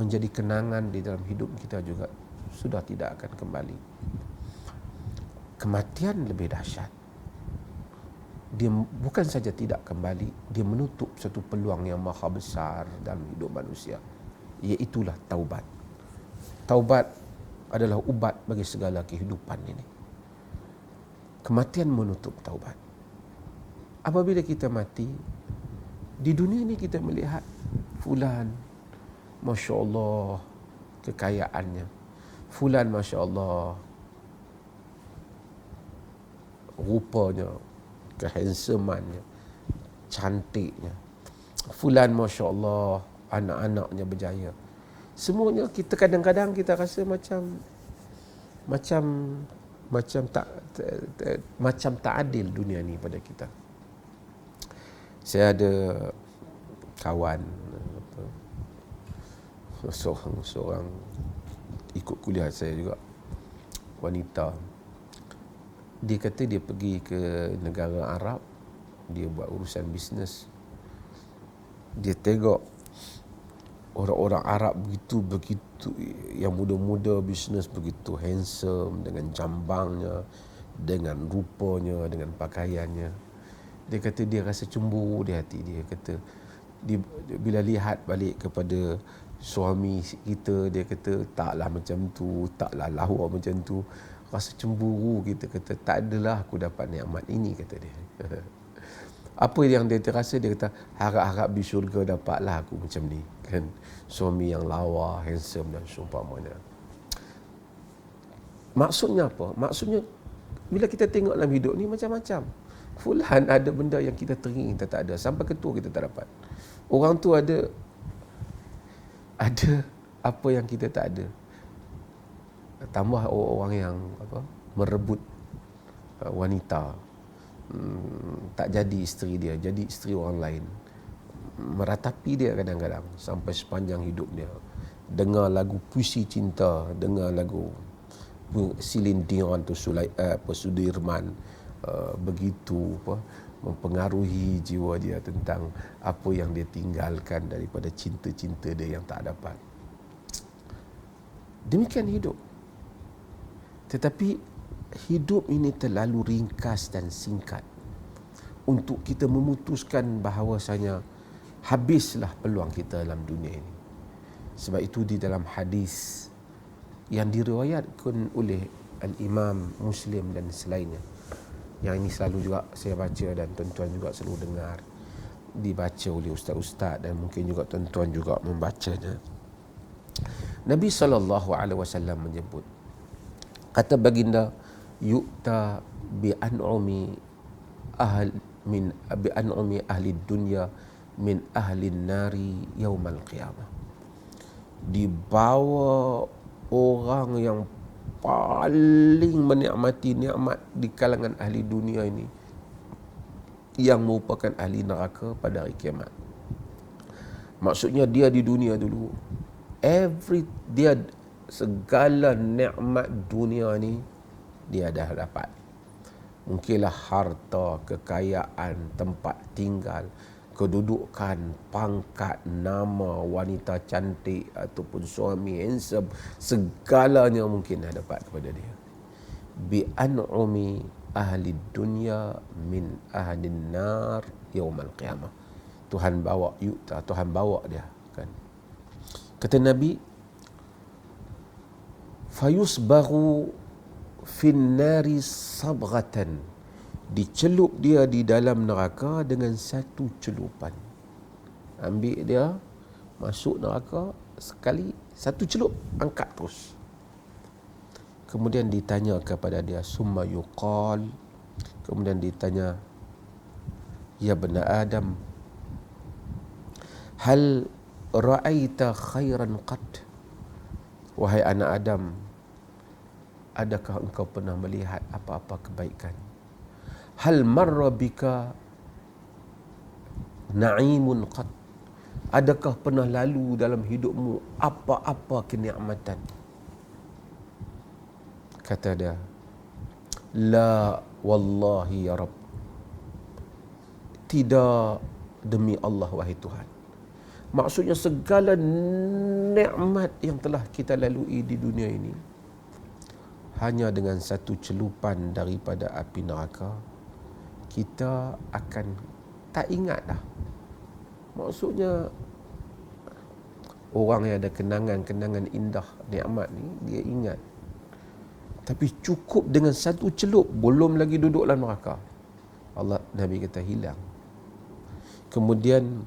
menjadi kenangan di dalam hidup kita juga sudah tidak akan kembali. Kematian lebih dahsyat. Dia bukan saja tidak kembali, dia menutup satu peluang yang maha besar dalam hidup manusia, iaitulah taubat. Taubat adalah ubat bagi segala kehidupan ini. Kematian menutup taubat. Apabila kita mati, di dunia ini kita melihat fulan, Masya Allah, kekayaannya. Fulan, Masya Allah, rupanya, kehandsomannya, cantiknya. Fulan, Masya Allah, anak-anaknya berjaya. Semuanya kita kadang-kadang kita rasa macam tak adil dunia ni pada kita. Saya ada kawan, seorang ikut kuliah saya juga, wanita. Dia kata dia pergi ke negara Arab, dia buat urusan bisnes. Dia tengok orang-orang Arab begitu yang muda-muda bisnes begitu handsome, dengan jambangnya, dengan rupanya, dengan pakaiannya. Dia kata dia rasa cemburu di hati dia. Kata dia, bila lihat balik kepada suami kita, dia kata taklah macam tu, taklah lawa macam tu. Rasa cemburu kita, kata tak adalah aku dapat nikmat ini, kata dia. Apa yang dia terasa, dia kata harap-harap di syurga dapatlah aku macam ni, kan, suami yang lawa, handsome dan seumpamanya. Maksudnya apa? Maksudnya bila kita tengok dalam hidup ni macam-macam. Fulan ada benda yang kita teringin, kita tak ada. Sampai ketua kita tak dapat. Orang tu ada apa yang kita tak ada. Tambah orang yang merebut wanita, tak jadi isteri dia, jadi isteri orang lain. Meratapi dia kadang-kadang sampai sepanjang hidup dia. Dengar lagu puisi cinta, dengar lagu Celine Dion tu Sudirman, begitu mempengaruhi jiwa dia tentang apa yang dia tinggalkan daripada cinta-cinta dia yang tak dapat. Demikian hidup. Tetapi hidup ini terlalu ringkas dan singkat untuk kita memutuskan bahawasanya habislah peluang kita dalam dunia ini. Sebab itu di dalam hadis yang diriwayatkan oleh Al-Imam Muslim dan selainnya, yang ini selalu juga saya baca dan tuan-tuan juga selalu dengar, dibaca oleh ustaz-ustaz dan mungkin juga tuan-tuan juga membacanya. Nabi SAW menyebut, kata baginda, yu'ta bi'an'umi ahli dunya min ahli nari yaumal qiyamah. Dibawa orang yang paling menikmati nikmat di kalangan ahli dunia ini, yang merupakan ahli neraka pada hari kiamat. Maksudnya dia di dunia dulu, dia segala nikmat dunia ni dia dah dapat. Mungkinlah harta, kekayaan, tempat tinggal, kedudukan, pangkat, nama, wanita cantik ataupun suami handsome, segalanya mungkin dah dapat kepada dia. bi an'umi ahli dunya min ahli nar yaumal qiyamah. Tuhan bawa Tuhan bawa dia kan. Kata Nabi, fayusbahu fin nari sabghatan, dicelup dia di dalam neraka dengan satu celupan. Ambil dia masuk neraka sekali, satu celup, angkat terus. Kemudian ditanya kepada dia, summa yuqal, kemudian ditanya, ya bani Adam, hal ra'aita khairan qad? Wahai anak Adam, adakah engkau pernah melihat apa-apa kebaikan? Hal marra bika na'imun qad? Adakah pernah lalu dalam hidupmu apa-apa kenikmatan? Kata dia, la wallahi ya Rabb, tidak demi Allah wahai Tuhan. Maksudnya segala nikmat yang telah kita lalui di dunia ini, hanya dengan satu celupan daripada api neraka, kita akan tak ingat dah. Maksudnya orang yang ada kenangan-kenangan indah, nikmat ni, dia ingat. Tapi cukup dengan satu celup, belum lagi duduk dalam neraka, Nabi kata hilang. Kemudian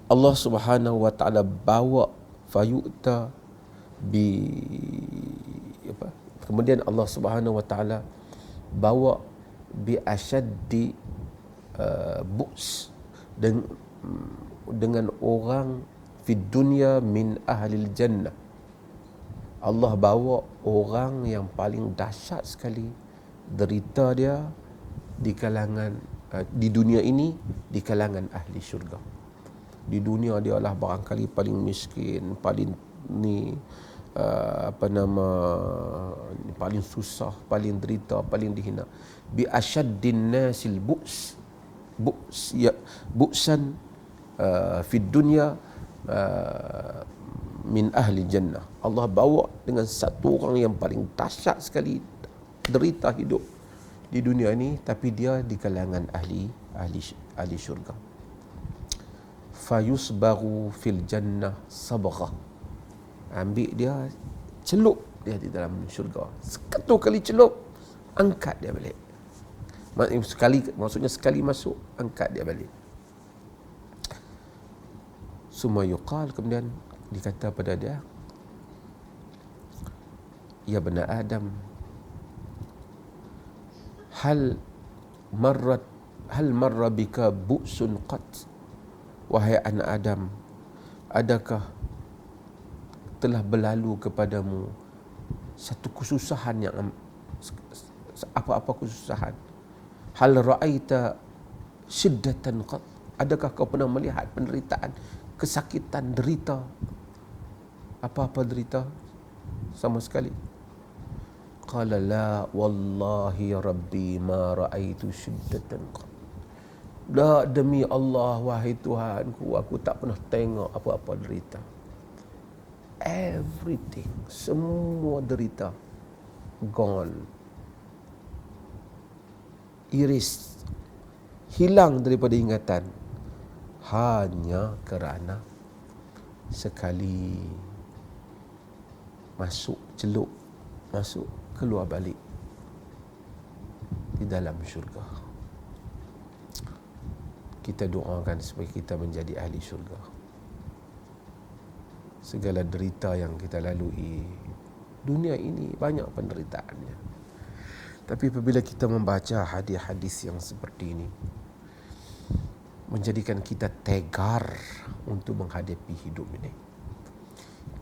Allah Subhanahu wa taala bawa fayu'ta bi apa? Kemudian Allah Subhanahu wa taala bawa bi asyaddi bu's, dengan orang fi dunya min ahlil jannah. Allah bawa orang yang paling dahsyat sekali derita dia di kalangan di dunia ini, di kalangan ahli syurga. Di dunia dia lah barangkali paling miskin, paling paling susah, paling derita, paling dihina. Bi asyaddin nasil bu'san fi dunya min ahli jannah. Allah bawa dengan satu orang yang paling dahsyat sekali derita hidup di dunia ini, tapi dia di kalangan ahli syurga. Fayusbaru fil jannah sabghah, ambil dia, celup dia di dalam syurga, satu kali celup, angkat dia balik. Maksudnya sekali masuk, angkat dia balik. Summa yuqal, kemudian dikata pada dia, ya bani Adam, hal marra bika bu'sun qat? Wahai anak Adam, adakah telah berlalu kepadamu satu kesusahan yang apa-apa kesusahan? Hal ra'aita syiddatan qat? Adakah kau pernah melihat penderitaan, kesakitan, derita? Apa-apa derita? Sama sekali. Qala la wallahi rabbi ma ra'aitu syiddatan qat. La, demi Allah wahai Tuhanku, aku tak pernah tengok apa-apa derita. Everything, semua derita gone, iris, hilang daripada ingatan, hanya kerana sekali masuk, celup, masuk, keluar balik di dalam syurga. Kita doakan supaya kita menjadi ahli syurga. Segala derita yang kita lalui dunia ini, banyak penderitaannya, tapi apabila kita membaca hadis-hadis yang seperti ini, menjadikan kita tegar untuk menghadapi hidup ini,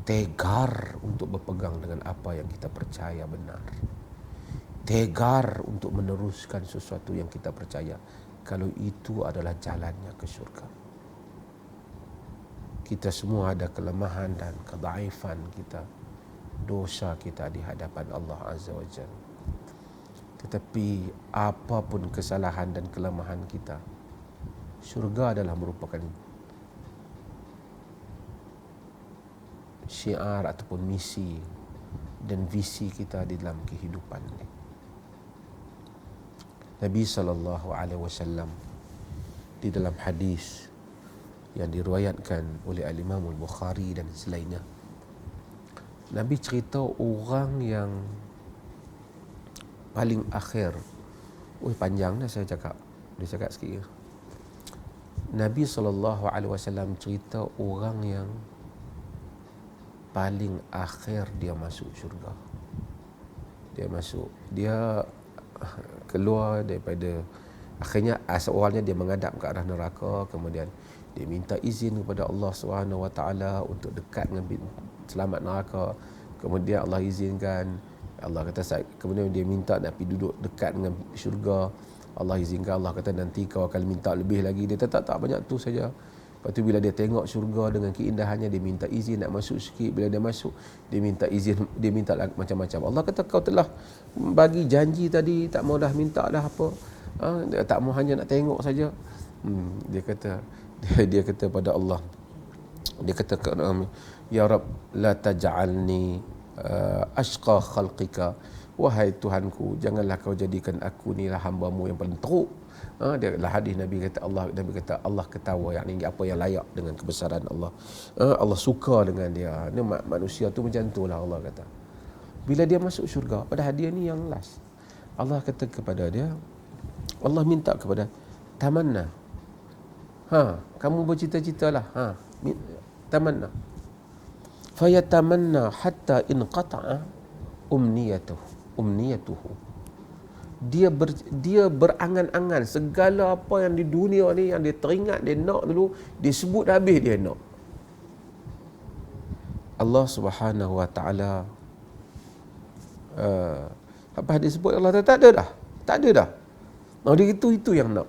tegar untuk berpegang dengan apa yang kita percaya benar, tegar untuk meneruskan sesuatu yang kita percaya, kalau itu adalah jalannya ke syurga. Kita semua ada kelemahan dan kedaifan kita, dosa kita di hadapan Allah Azza wa Jalla. Tetapi apapun kesalahan dan kelemahan kita, syurga adalah merupakan syiar ataupun misi dan visi kita di dalam kehidupan ini. Nabi SAW di dalam hadis yang diriwayatkan oleh Al-Imam Al-Bukhari dan selainnya, Nabi cerita orang yang paling akhir. Panjang dah saya cakap. Dia cakap sikit je. Nabi SAW cerita orang yang paling akhir dia masuk syurga. Dia keluar daripada, akhirnya awalnya dia menghadap ke arah neraka, kemudian dia minta izin kepada Allah SWT untuk dekat dengan selamat neraka. Kemudian Allah izinkan, Allah kata, kemudian dia minta nak pergi duduk dekat dengan syurga. Allah izinkan, Allah kata nanti kau akan minta lebih lagi. Dia tak banyak tu saja. Lepas tu bila dia tengok syurga dengan keindahannya, dia minta izin nak masuk sikit. Bila dia masuk, dia minta izin, dia minta macam-macam. Allah kata kau telah bagi janji tadi, tak mau dah minta dah apa. Tak mau, hanya nak tengok saja. Dia kata pada Allah, dia kata, ya Rab, la taj'alni ashqa khalqika. Wahai Tuhanku, janganlah kau jadikan aku ni lah hamba-Mu yang paling teruk. Dia lah hadis Nabi kata, Nabi kata Allah ketawa, yakni apa yang layak dengan kebesaran Allah. Allah suka dengan dia. Ni manusia tu macam tu lah, Allah kata. Bila dia masuk syurga, padahal dia ni yang last, Allah kata kepada dia, Allah minta kepada tamanna. Kamu bercita-citalah. Tamanna. Fayatamanna hatta inqata'a umniyatuhu. Dia berangan-angan segala apa yang di dunia ni yang dia teringat, dia nak dulu, dia sebut habis dia nak. Allah Subhanahu wa taala apa dia sebut, Allah kata tak ada dah. Dia itu yang nak.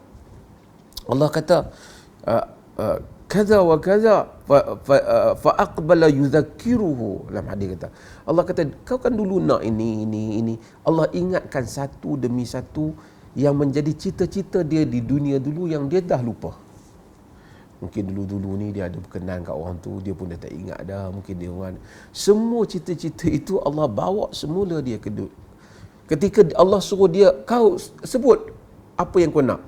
Allah kata kaza wa kaza fa aqbala yudhakkiruhu. Dalam hadis kata, Allah kata kau kan dulu nak ini. Allah ingatkan satu demi satu yang menjadi cita-cita dia di dunia dulu yang dia dah lupa. Mungkin dulu-dulu ni dia ada berkenan kat orang tu, dia pun dah tak ingat dah. Mungkin dia orang, semua cita-cita itu Allah bawa semula dia ke ketika Allah suruh dia, kau sebut apa yang kau nak.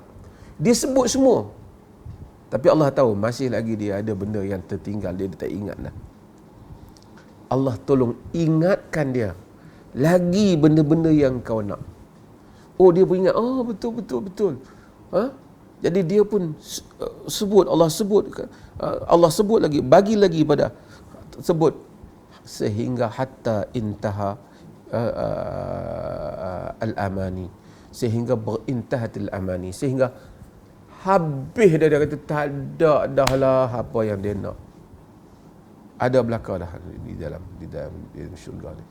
Dia sebut semua. Tapi Allah tahu masih lagi dia ada benda yang tertinggal, dia tak ingat dah. Allah tolong ingatkan dia lagi benda-benda yang kau nak. Dia beringat, betul. Jadi dia pun sebut, Allah sebut lagi, bagi lagi pada sebut, sehingga hatta intaha al-amani, sehingga berintahat al-amani, sehingga habis dia kata tak ada dah lah apa yang dia nak. Ada belaka dah di dalam syurga ni.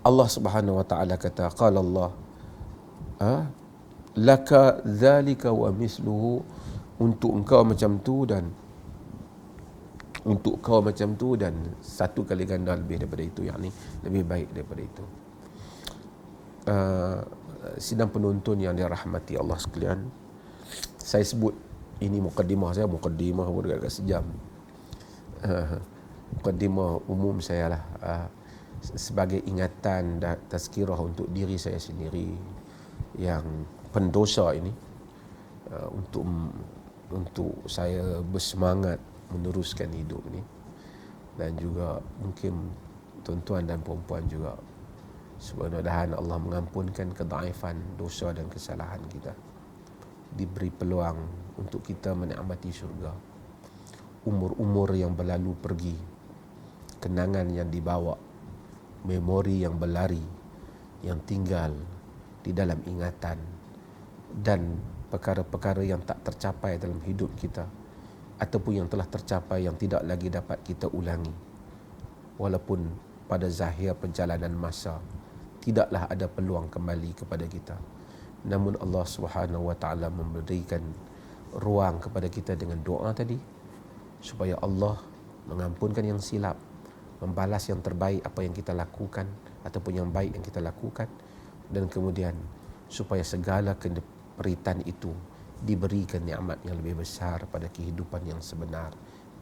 Allah Subhanahu wa taala kata, qala Allah laka dzalika wa misluhu, untuk engkau macam tu dan untuk kau macam tu, dan satu kali ganda lebih daripada itu, yakni lebih baik daripada itu. Sidang penonton yang dirahmati Allah sekalian, saya sebut ini mukaddimah saya, mukaddimah dekat sejam. Mukaddimah umum saya lah, sebagai ingatan dan tazkirah untuk diri saya sendiri yang pendosa ini, untuk saya bersemangat meneruskan hidup ini, dan juga mungkin tuan-tuan dan puan-puan juga, mudah-mudahan Allah mengampunkan kedaifan, dosa dan kesalahan kita, diberi peluang untuk kita menikmati syurga. Umur-umur yang berlalu pergi, kenangan yang dibawa, memori yang berlari, yang tinggal di dalam ingatan, dan perkara-perkara yang tak tercapai dalam hidup kita, ataupun yang telah tercapai yang tidak lagi dapat kita ulangi. Walaupun pada zahir perjalanan masa tidaklah ada peluang kembali kepada kita, namun Allah Subhanahu wa taala memberikan ruang kepada kita dengan doa tadi, supaya Allah mengampunkan yang silap, membalas yang terbaik apa yang kita lakukan ataupun yang baik yang kita lakukan, dan kemudian supaya segala penderitaan itu diberikan nikmat yang lebih besar pada kehidupan yang sebenar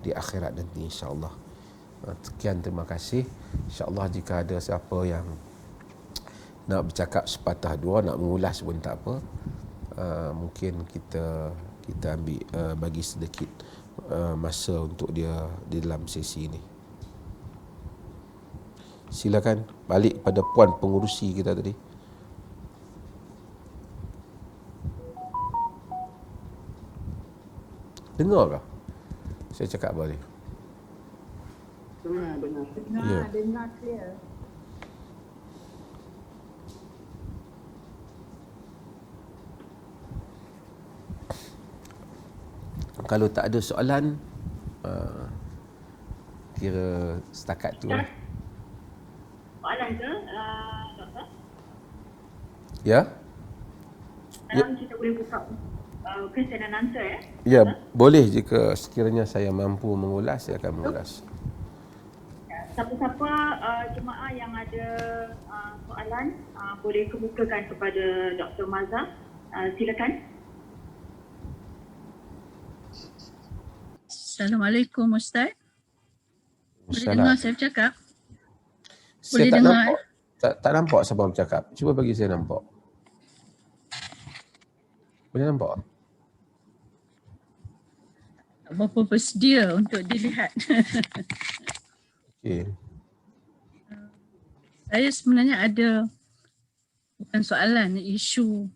di akhirat nanti, insya-Allah. Sekian, terima kasih. InsyaAllah jika ada siapa yang nak bercakap sepatah dua, nak mengulas pun tak apa, mungkin kita ambil bagi sedikit masa untuk dia di dalam sesi ini. Silakan balik pada puan pengurusi kita tadi. Dengar kah saya cakap balik? Dengar clear. Kalau tak ada soalan, kira setakat tu lah. Soalan ke, Doktor? Ya? Sekarang kita boleh buka question and answer ya? Ya, boleh jika sekiranya saya mampu mengulas, saya akan mengulas. Siapa-siapa jemaah yang ada soalan boleh kemukakan kepada Dr. Mazhar. Silakan. Assalamualaikum Ustaz. Boleh Salam. dengar saya bercakap? Saya Boleh tak dengar, nampak. Tak nampak siapa bercakap. Cuba bagi saya nampak. Boleh nampak? Tak berapa bersedia untuk dilihat. Okey. Saya sebenarnya ada, bukan soalan, isu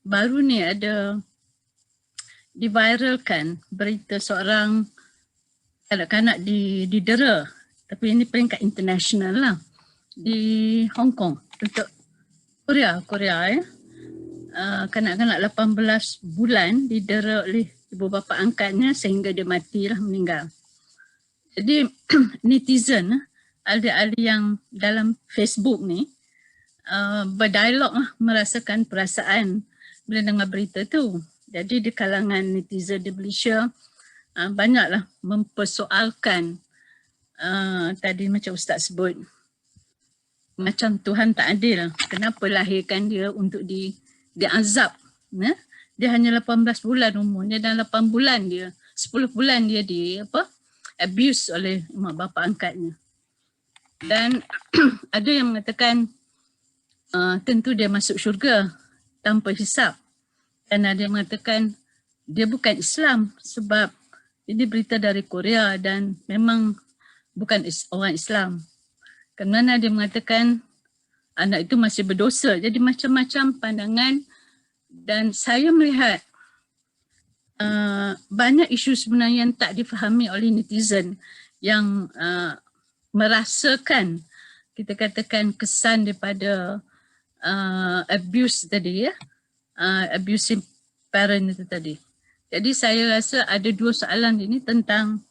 baru ni ada diviralkan berita seorang kanak-kanak didera, tapi ini peringkat international lah, di Hong Kong untuk Korea ya. Kanak-kanak 18 bulan didera oleh ibu bapa angkatnya sehingga dia matilah, meninggal. Jadi netizen, ahli-ahli yang dalam Facebook ni berdialog lah, merasakan perasaan bila dengar berita tu. Jadi di kalangan netizen di Malaysia banyaklah mempersoalkan tadi macam Ustaz sebut, macam Tuhan tak adil, kenapa lahirkan dia untuk diazab. Dia hanya 18 bulan umurnya dan 8 bulan dia, 10 bulan dia abuse oleh mak bapa angkatnya. Dan ada yang mengatakan tentu dia masuk syurga tanpa hisap. Dan ada yang mengatakan dia bukan Islam sebab ini berita dari Korea dan memang bukan orang Islam. Kerana dia mengatakan anak itu masih berdosa. Jadi macam-macam pandangan, dan saya melihat banyak isu sebenarnya yang tak difahami oleh netizen yang merasakan, kita katakan, kesan daripada abuse tadi ya, abusing parent itu tadi. Jadi saya rasa ada dua soalan ini tentang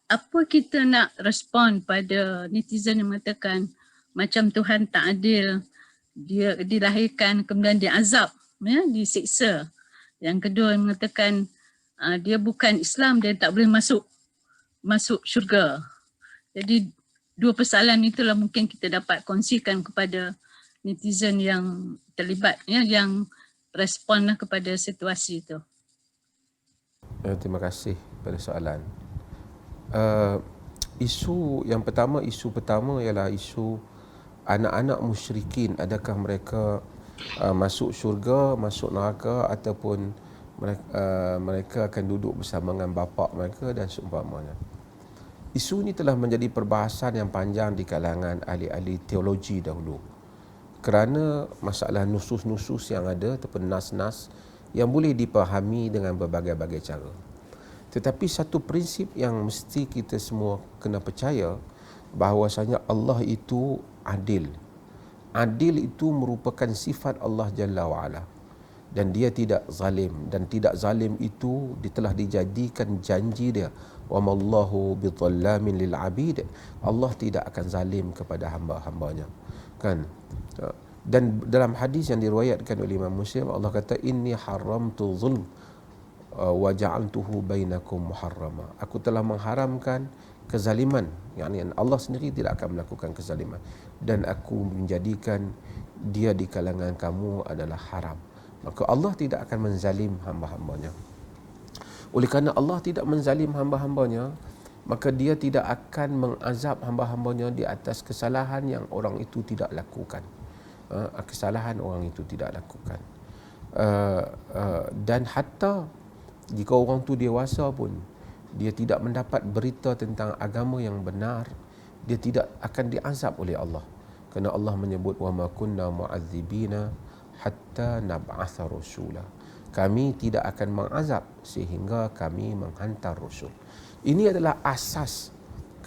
apa kita nak respon pada netizen yang mengatakan macam Tuhan tak adil, dia dilahirkan kemudian diazab, ya, disiksa. Yang kedua yang mengatakan dia bukan Islam, dia tak boleh masuk syurga. Jadi dua persoalan itulah mungkin kita dapat kongsikan kepada netizen yang terlibat, ya, yang responlah kepada situasi itu. Terima kasih pada soalan. Isu pertama ialah isu anak-anak musyrikin, adakah mereka masuk syurga, masuk neraka, ataupun mereka akan duduk bersama dengan bapa mereka dan seumpamanya. Isu ini telah menjadi perbahasan yang panjang di kalangan ahli-ahli teologi dahulu kerana masalah nusus-nusus yang ada ataupun nas-nas yang boleh dipahami dengan berbagai-bagai cara. Tetapi satu prinsip yang mesti kita semua kena percaya, bahawasanya Allah itu adil. Adil itu merupakan sifat Allah Jalla wa'ala. Dan dia tidak zalim. Dan tidak zalim itu telah dijadikan janji dia. وَمَا اللَّهُ بِظَلَّامٍ لِلْعَبِيدِ. Allah tidak akan zalim kepada hamba-hambanya. Kan? Dan dalam hadis yang diriwayatkan oleh Imam Muslim, Allah kata, inni haramtu zulm wa ja'altuhu bainakum muharrama. Aku telah mengharamkan kezaliman, yakni Allah sendiri tidak akan melakukan kezaliman, dan aku menjadikan dia di kalangan kamu adalah haram. Maka Allah tidak akan menzalim hamba-hambanya. Oleh kerana Allah tidak menzalim hamba-hambanya, maka dia tidak akan mengazab hamba-hambanya di atas kesalahan yang orang itu tidak lakukan. Kesalahan orang itu tidak lakukan. Dan hatta jika orang tu dewasa pun, dia tidak mendapat berita tentang agama yang benar, dia tidak akan diazab oleh Allah. Kerana Allah menyebut wa ma kunna mu'adzibina hatta nab'atha rasula. Kami tidak akan mengazab sehingga kami menghantar rasul. Ini adalah asas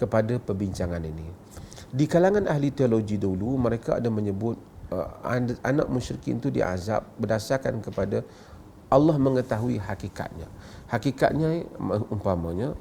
kepada perbincangan ini. Di kalangan ahli teologi dulu, mereka ada menyebut anak musyrikin itu diazab berdasarkan kepada Allah mengetahui hakikatnya. Hakikatnya umpamanya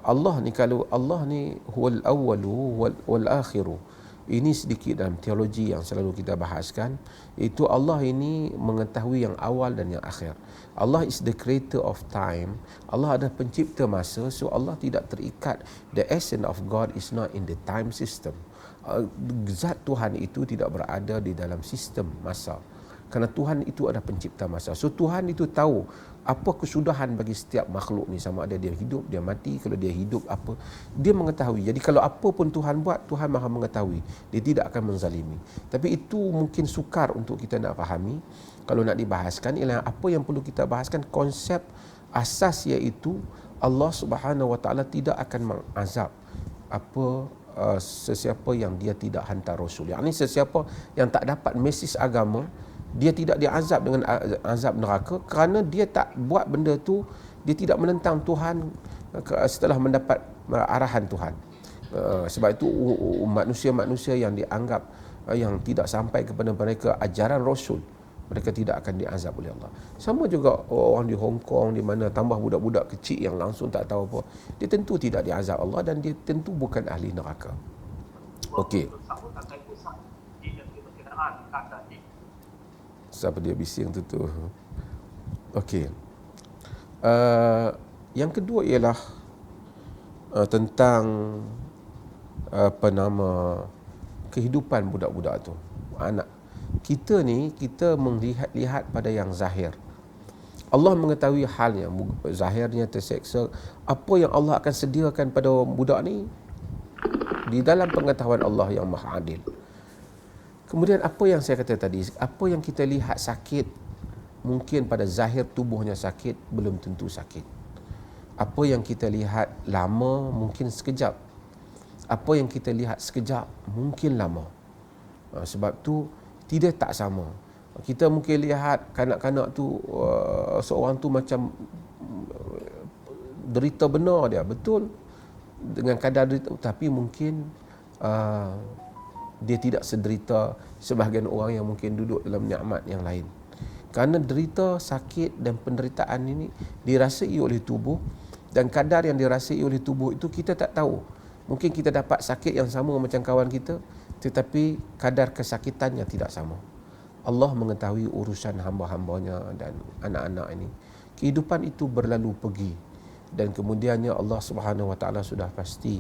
Allah ni, kalau Allah ni huwal awwalu wal akhiru, ini sedikit dalam teologi yang selalu kita bahaskan, itu Allah ini mengetahui yang awal dan yang akhir. Allah is the creator of time. Allah adalah pencipta masa, so Allah tidak terikat. The essence of God is not in the time system. Zat Tuhan itu tidak berada di dalam sistem masa. Kerana Tuhan itu adalah pencipta masa. So Tuhan itu tahu apa kesudahan bagi setiap makhluk ni, sama ada dia hidup, dia mati, kalau dia hidup apa. Dia mengetahui. Jadi kalau apa pun Tuhan buat, Tuhan maha mengetahui. Dia tidak akan menzalimi. Tapi itu mungkin sukar untuk kita nak fahami. Kalau nak dibahaskan, ialah apa yang perlu kita bahaskan, konsep asas, iaitu Allah Subhanahu Wa Taala tidak akan mengazab sesiapa yang dia tidak hantar Rasul. Yang ini sesiapa yang tak dapat mesej agama, dia tidak diazab dengan azab neraka kerana dia tak buat benda tu, dia tidak menentang Tuhan setelah mendapat arahan Tuhan. Sebab itu manusia-manusia yang dianggap yang tidak sampai kepada mereka ajaran Rasul, mereka tidak akan diazab oleh Allah. Sama juga orang di Hong Kong, di mana tambah budak-budak kecil yang langsung tak tahu apa, dia tentu tidak diazab Allah dan dia tentu bukan ahli neraka. Okey. Siapa dia bising tu? Okey. Yang kedua ialah tentang kehidupan budak-budak tu, anak. Kita ni, kita melihat pada yang zahir. Allah mengetahui halnya, zahirnya terseksa. Apa yang Allah akan sediakan pada budak ni di dalam pengetahuan Allah yang maha adil. Kemudian apa yang saya kata tadi, apa yang kita lihat sakit, mungkin pada zahir tubuhnya sakit, belum tentu sakit. Apa yang kita lihat lama, mungkin sekejap. Apa yang kita lihat sekejap, mungkin lama. Sebab tu tidak tak sama. Kita mungkin lihat kanak-kanak tu, seorang tu macam derita benar dia, betul, dengan kadar derita, tapi mungkin dia tidak sederita sebahagian orang yang mungkin duduk dalam nikmat yang lain. Kerana derita, sakit dan penderitaan ini dirasai oleh tubuh, dan kadar yang dirasai oleh tubuh itu kita tak tahu. Mungkin kita dapat sakit yang sama macam kawan kita, tetapi kadar kesakitannya tidak sama. Allah mengetahui urusan hamba-hambanya dan anak-anak ini. Kehidupan itu berlalu pergi, dan kemudiannya Allah Subhanahu Wa Taala sudah pasti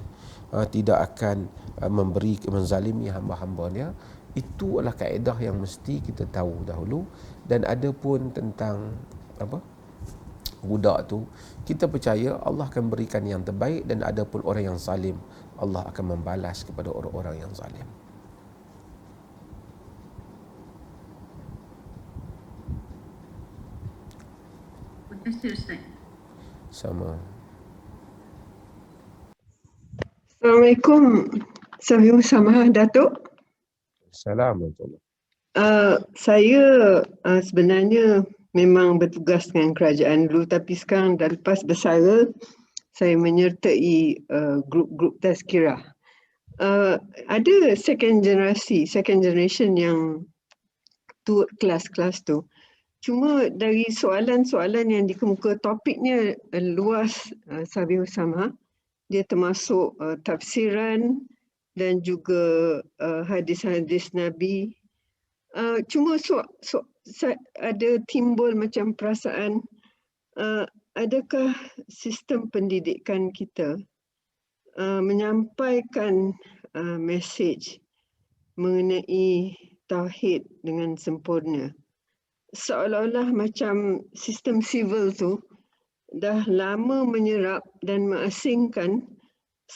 tidak akan menzalimi hamba-hambanya. Itu adalah kaedah yang mesti kita tahu dahulu. Dan ada pun tentang budak tu, kita percaya Allah akan berikan yang terbaik, dan ada pun orang yang zalim, Allah akan membalas kepada orang-orang yang zalim. Terima kasih Ustaz. Sama. Assalamualaikum. Safiul Samah Datuk. Assalamualaikum. Saya sebenarnya memang bertugas dengan kerajaan dulu, tapi sekarang dah lepas bersara, saya menyertai grup-grup tazkirah. Ada second generation yang tu kelas-kelas tu. Cuma dari soalan-soalan yang dikemuka, topiknya luas, Safiul Samah. Dia termasuk tafsiran dan juga hadis-hadis Nabi. Cuma ada timbul macam perasaan, adakah sistem pendidikan kita menyampaikan mesej mengenai tauhid dengan sempurna? Seolah-olah macam sistem civil tu dah lama menyerap dan mengasingkan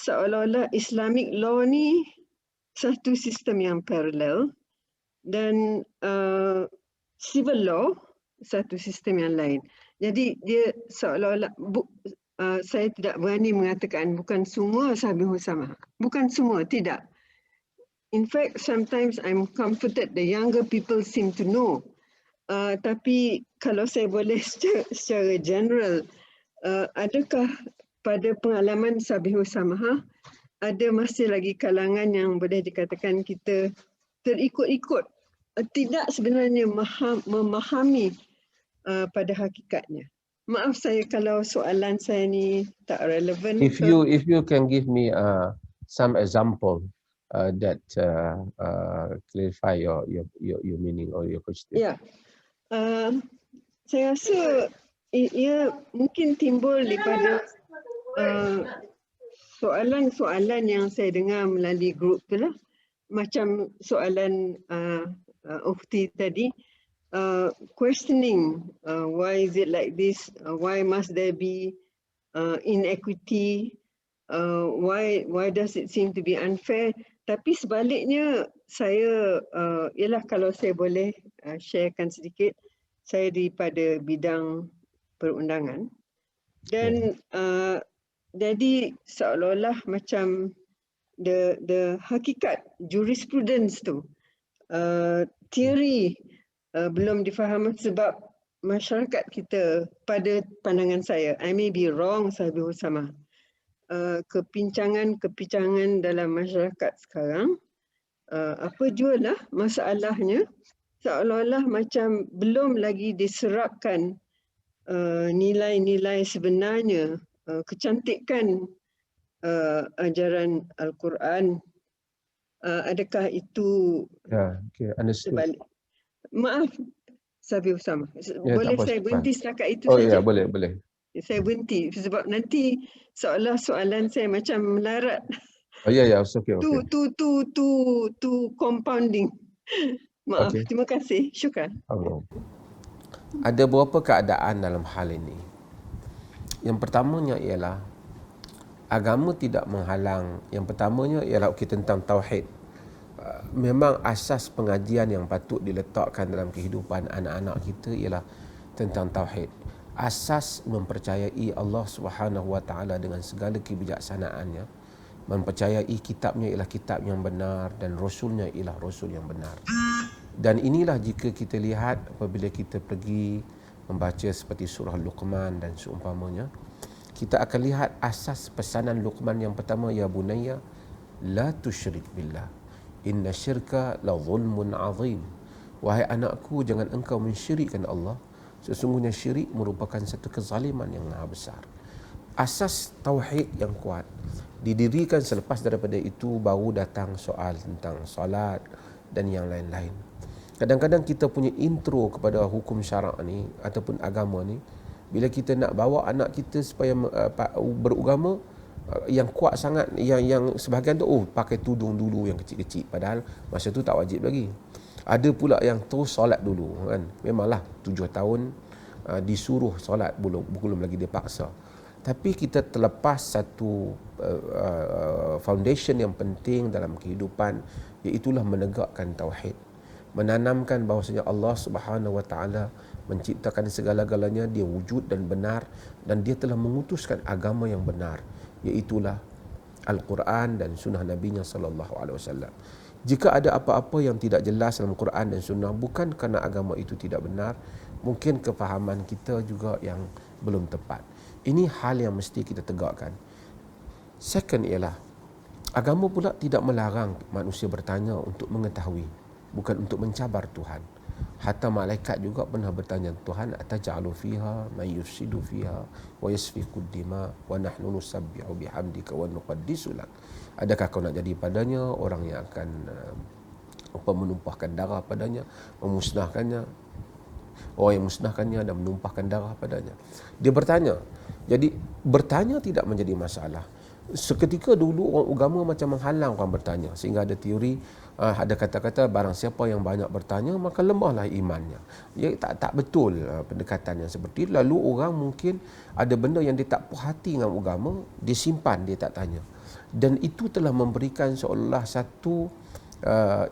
seolah-olah Islamic law ni satu sistem yang paralel dan civil law satu sistem yang lain. Jadi dia seolah-olah saya tidak berani mengatakan bukan semua Sabi Husama. Bukan semua, tidak. In fact, sometimes I'm comforted the younger people seem to know. Tapi kalau saya boleh secara general, adakah pada pengalaman Sabi Husama ada masih lagi kalangan yang boleh dikatakan kita terikut-ikut, tidak sebenarnya memahami pada hakikatnya. Maaf saya kalau soalan saya ni tak relevan. If you can give me some example that clarify your meaning or your question. Ya, saya rasa ia mungkin timbul daripada soalan-soalan yang saya dengar melalui grup tu lah. Macam soalan Ufti tadi, questioning why is it like this, why must there be inequity, why does it seem to be unfair. Tapi sebaliknya saya ialah kalau saya boleh sharekan sedikit, saya daripada bidang perundangan dan jadi seolah-olah macam the hakikat jurisprudence tu, teori belum difahami sebab masyarakat kita pada pandangan saya, I may be wrong Sabi Husama, kepincangan dalam masyarakat sekarang, apa jua lah masalahnya, seolah-olah macam belum lagi diserapkan nilai-nilai sebenarnya, kecantikan ajaran Al-Quran. Adakah itu sebalik? Maaf Sabi Husama, boleh saya berhenti setakat itu saja? Ya, boleh. Saya berhenti sebab nanti seolah soalan saya macam melarat. Ya, okay. Tu compounding. Maaf, terima kasih. Syukran. Ada beberapa keadaan dalam hal ini. Yang pertamanya ialah agama tidak menghalang. Yang pertamanya ialah tentang tauhid. Memang asas pengajian yang patut diletakkan dalam kehidupan anak-anak kita ialah tentang tauhid. Asas mempercayai Allah Subhanahu Wa Taala dengan segala kebijaksanaannya, mempercayai kitabnya ialah kitab yang benar dan rasulnya ialah rasul yang benar. Dan inilah jika kita lihat apabila kita pergi membaca seperti surah Luqman dan seumpamanya, kita akan lihat asas pesanan Luqman yang pertama, ya bunayya la tusyrik billah inna syirka la zulmun azim. Wahai anakku, jangan engkau mensyirikkan Allah, sesungguhnya syirik merupakan satu kezaliman yang maha besar. Asas tauhid yang kuat didirikan. Selepas daripada itu baru datang soal tentang solat dan yang lain-lain. Kadang-kadang kita punya intro kepada hukum syarak ni ataupun agama ni, bila kita nak bawa anak kita supaya beragama, yang kuat sangat, yang sebahagian tu pakai tudung dulu yang kecil-kecil, padahal masa tu tak wajib lagi. Ada pula yang terus solat dulu kan. Memanglah 7 tahun disuruh solat, belum lagi dipaksa. Tapi kita terlepas satu foundation yang penting dalam kehidupan, iaitulah menegakkan tauhid, menanamkan bahawasanya Allah Subhanahu Wa Taala menciptakan segala-galanya, dia wujud dan benar, dan dia telah mengutuskan agama yang benar, iaitulah Al-Quran dan sunnah Nabi-Nya sallallahu alaihi wasallam. Jika ada apa-apa yang tidak jelas dalam Quran dan sunnah, bukan kerana agama itu tidak benar, mungkin kefahaman kita juga yang belum tepat. Ini hal yang mesti kita tegakkan. Second ialah, agama pula tidak melarang manusia bertanya untuk mengetahui, bukan untuk mencabar Tuhan. Hatta malaikat juga pernah bertanya, Tuhan, ataj'alu fiha man yufsidu fiha wa yasfiku dima wa nahnu nusabbihu bihamdika wa nuqaddisu lak. Adakah kau nak jadi padanya orang yang akan menumpahkan darah padanya, memusnahkannya, orang yang memusnahkannya dan menumpahkan darah padanya? Dia bertanya. Jadi bertanya tidak menjadi masalah. Seketika dulu orang agama macam menghalang orang bertanya, sehingga ada teori, ada kata-kata barang siapa yang banyak bertanya maka lemahlah imannya. Ya, tak betul pendekatan yang seperti itu. Lalu orang mungkin ada benda yang dia tak puas hati dengan agama, dia simpan, dia tak tanya. Dan itu telah memberikan seolah-olah satu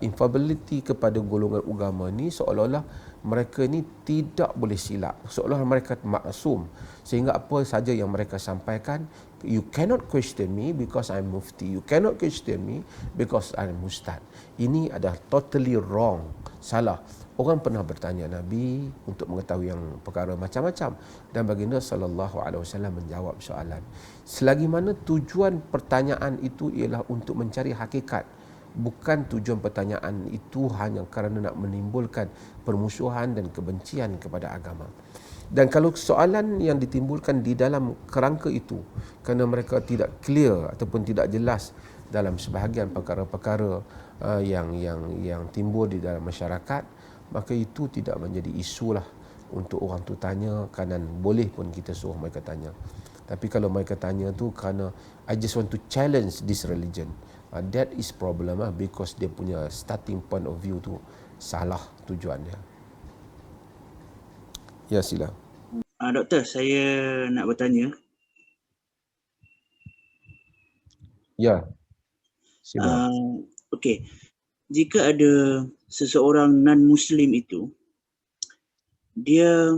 infallibility kepada golongan agama ni, seolah-olah mereka ni tidak boleh silap, seolah-olah mereka maksum, sehingga apa saja yang mereka sampaikan, you cannot question me because I'm mufti, you cannot question me because I'm ustaz. Ini adalah totally wrong, salah. Orang pernah bertanya Nabi untuk mengetahui yang perkara macam-macam, dan baginda sallallahu alaihi wasallam menjawab soalan. Selagi mana tujuan pertanyaan itu ialah untuk mencari hakikat, bukan tujuan pertanyaan itu hanya kerana nak menimbulkan permusuhan dan kebencian kepada agama. Dan kalau soalan yang ditimbulkan di dalam kerangka itu kerana mereka tidak clear ataupun tidak jelas dalam sebahagian perkara-perkara yang timbul di dalam masyarakat, maka itu tidak menjadi isu lah untuk orang tu tanya, kanan boleh pun kita suruh mereka tanya. Tapi kalau mereka tanya tu kerana I just want to challenge this religion, that is problem lah, because dia punya starting point of view tu salah tujuannya. Ya, sila. Doktor, saya nak bertanya. Ya, sila. Okey, jika ada seseorang non-Muslim itu, dia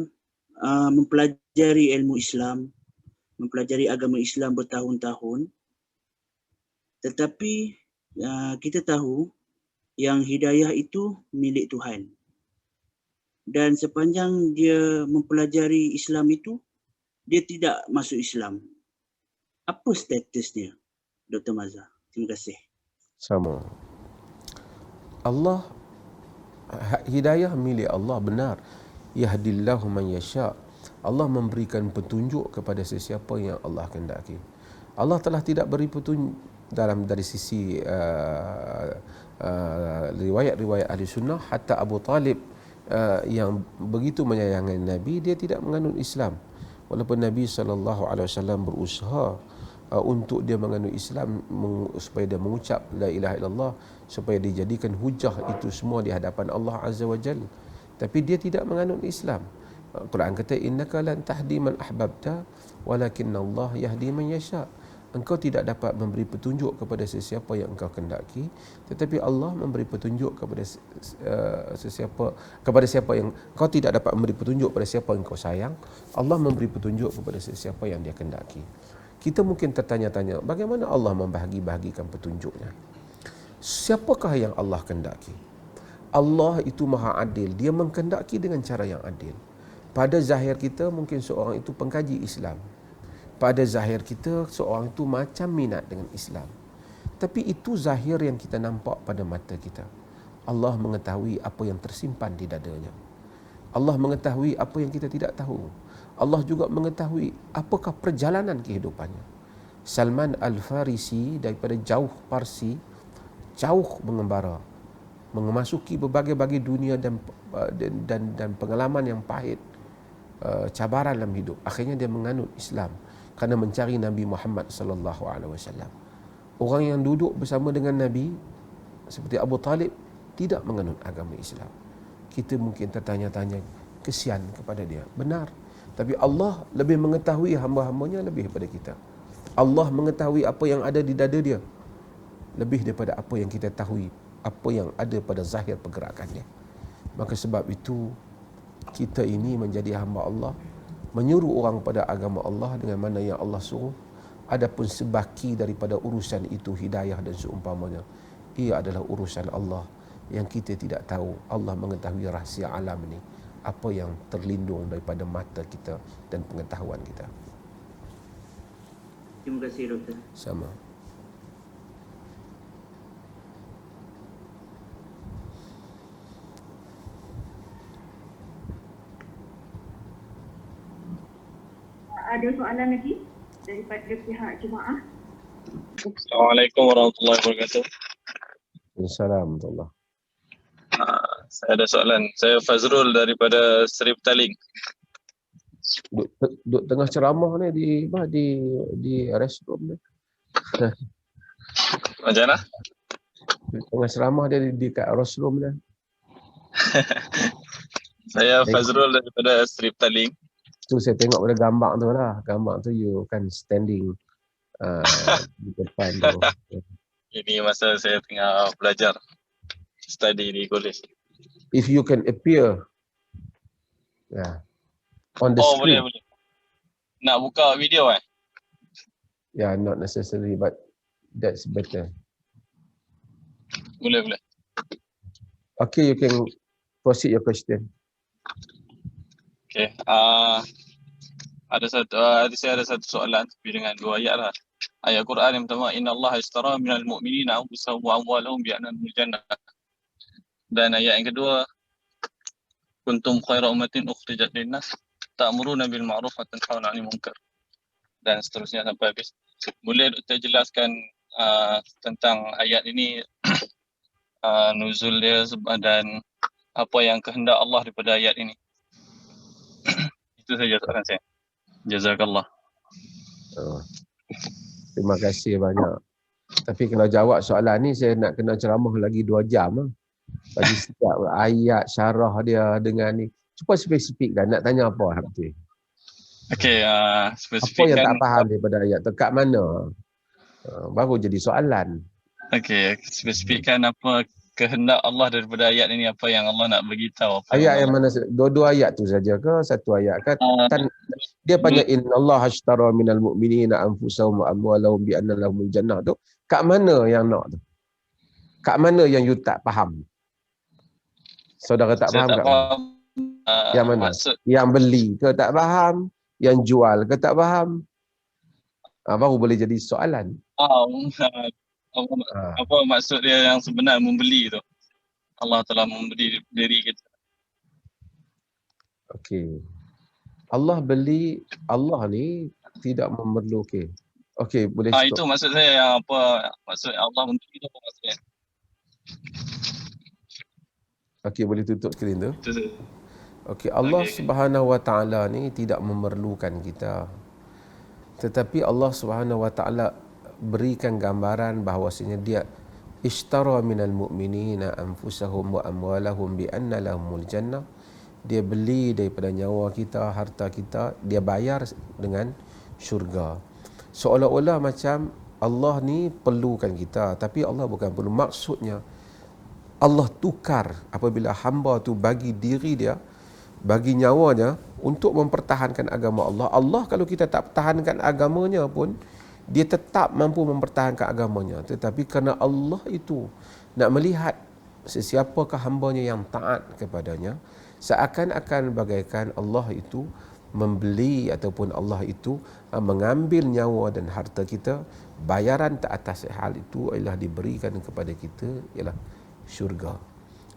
mempelajari ilmu Islam, mempelajari agama Islam bertahun-tahun, tetapi kita tahu yang hidayah itu milik Tuhan. Dan sepanjang dia mempelajari Islam itu, dia tidak masuk Islam. Apa statusnya, Dr. Mazhar? Terima kasih. Sama. Allah, hidayah milik Allah, benar. Yahdillahu man yasha. Allah memberikan petunjuk kepada sesiapa yang Allah kehendaki. Allah telah tidak beri petunjuk dari sisi riwayat-riwayat ahli sunnah, hatta Abu Talib yang begitu menyayangi Nabi, dia tidak menganut Islam. Walaupun Nabi SAW berusaha untuk dia menganut Islam, supaya dia mengucap la ilaha illallah, supaya dijadikan hujah itu semua di hadapan Allah Azza wa Jalla, tapi dia tidak menganut Islam. Quran kata innaka lan tahdi man ahbabta walakinna Allah yahdi man yasha. Engkau tidak dapat memberi petunjuk kepada sesiapa yang engkau kehendaki, tetapi Allah memberi petunjuk kepada siapa yang engkau tidak dapat memberi petunjuk kepada siapa yang engkau sayang. Allah memberi petunjuk kepada sesiapa yang dia kehendaki. Kita mungkin tertanya-tanya, bagaimana Allah membahagi-bahagikan petunjuknya? Siapakah yang Allah kehendaki? Allah itu maha adil, dia mengkehendaki dengan cara yang adil. Pada zahir kita mungkin seorang itu pengkaji Islam, pada zahir kita seorang itu macam minat dengan Islam, tapi itu zahir yang kita nampak pada mata kita. Allah mengetahui apa yang tersimpan di dadanya. Allah mengetahui apa yang kita tidak tahu. Allah juga mengetahui apakah perjalanan kehidupannya. Salman Al-Farisi daripada jauh Parsi, jauh mengembara, memasuki berbagai-bagai dunia dan pengalaman yang pahit, cabaran dalam hidup. Akhirnya dia menganut Islam kerana mencari Nabi Muhammad sallallahu alaihi wasallam. Orang yang duduk bersama dengan Nabi seperti Abu Talib tidak menganut agama Islam. Kita mungkin tertanya-tanya, kesian kepada dia. Benar. Tapi Allah lebih mengetahui hamba-hambanya lebih daripada kita. Allah mengetahui apa yang ada di dada dia lebih daripada apa yang kita tahu, apa yang ada pada zahir pergerakannya. Maka sebab itu kita ini menjadi hamba Allah, menyuruh orang pada agama Allah dengan mana yang Allah suruh. Adapun sebaki daripada urusan itu, hidayah dan seumpamanya, ia adalah urusan Allah yang kita tidak tahu. Allah mengetahui rahsia alam ini, apa yang terlindung daripada mata kita dan pengetahuan kita. Terima kasih, Doktor. Sama. Ada soalan lagi daripada pihak jemaah? Assalamualaikum warahmatullahi wabarakatuh. Assalamualaikum. Saya ada soalan. Saya Fazrul daripada Seri Petaling. Duk tengah ceramah ni di restroom ni. Macam mana? Tengah ceramah dia di kat restroom ni. Saya Fazrul daripada Seri Petaling. Tu saya tengok pada gambar tu lah. Gambar tu you kan standing Di depan tu. Ini masa saya tengah belajar study di college. If you can appear on the Oh, screen. boleh. Nak buka video Yeah, not necessary, but that's better. Boleh. Okay, you can proceed your question. Okay. Saya ada satu soalan tapi dengan 2 ayat lah. Ayat Quran yang pertama, Inna Allah ishtara minal mu'minina anfusahum wa amwalahum bi'anna lahumul jannah. Dan ayat yang kedua, kuntum khaira ummatin ukhrijat linnas ta'muruna bil ma'ruf wa tanhauna 'anil munkar. Dan seterusnya sampai habis. Boleh Doktor jelaskan tentang ayat ini, nuzul dia dan apa yang kehendak Allah daripada ayat ini? Itu saja soalan saya. Jazakallah. Terima kasih banyak. Tapi kalau jawab soalan ni saya nak kena ceramah lagi 2 jam lah. Bagi setiap ayat syarah dia dengan ni. Cuba spesifik dah nak tanya apa Habib. Okey, Apa spesifik yang kan. tak faham daripada ayat tu kat mana? Baru jadi soalan. Okey, spesifikkan apa kehendak Allah daripada ayat ini, apa yang Allah nak beritahu. Ayat yang mana? Dua-dua ayat tu saja ke? Satu ayat kan? Dia panggil innallaha ashtara minal mu'minina anfusahum wa amwalahum bi anna lahumul jannah tu. Kat mana yang nak tu? Kat mana yang you tak faham? Saudara tak Saya faham tak kat mana? faham Yang mana? maksud. Yang beli ke tak faham? Yang jual ke tak faham? Baru boleh jadi soalan. Apa maksud dia yang sebenar membeli tu? Allah telah memberi diri kita. Okey. Allah beli, Allah ni tidak memerlukan. Okey, boleh stop. Itu maksud saya, yang apa maksud Allah memberi itu apa maksudnya? Okey, boleh tutup skrin tu. Itu saja. Okey, Allah Subhanahu Wa Taala ni tidak memerlukan kita. Tetapi Allah Subhanahu Wa Taala berikan gambaran bahawasanya dia ishtara minal mu'minina anfusahum wa amwalahum bi anna lahumul jannah. Dia beli daripada nyawa kita, harta kita, dia bayar dengan syurga. Seolah-olah macam Allah ni perlukan kita, tapi Allah bukan perlu. Maksudnya Allah tukar apabila hamba tu bagi diri dia, bagi nyawanya untuk mempertahankan agama Allah. Allah kalau kita tak pertahankan agamanya pun, dia tetap mampu mempertahankan agamanya. Tetapi kerana Allah itu nak melihat sesiapakah hambanya yang taat kepadanya, seakan-akan bagaikan Allah itu membeli ataupun Allah itu mengambil nyawa dan harta kita. Bayaran tak atas hal itu ialah diberikan kepada kita ialah syurga.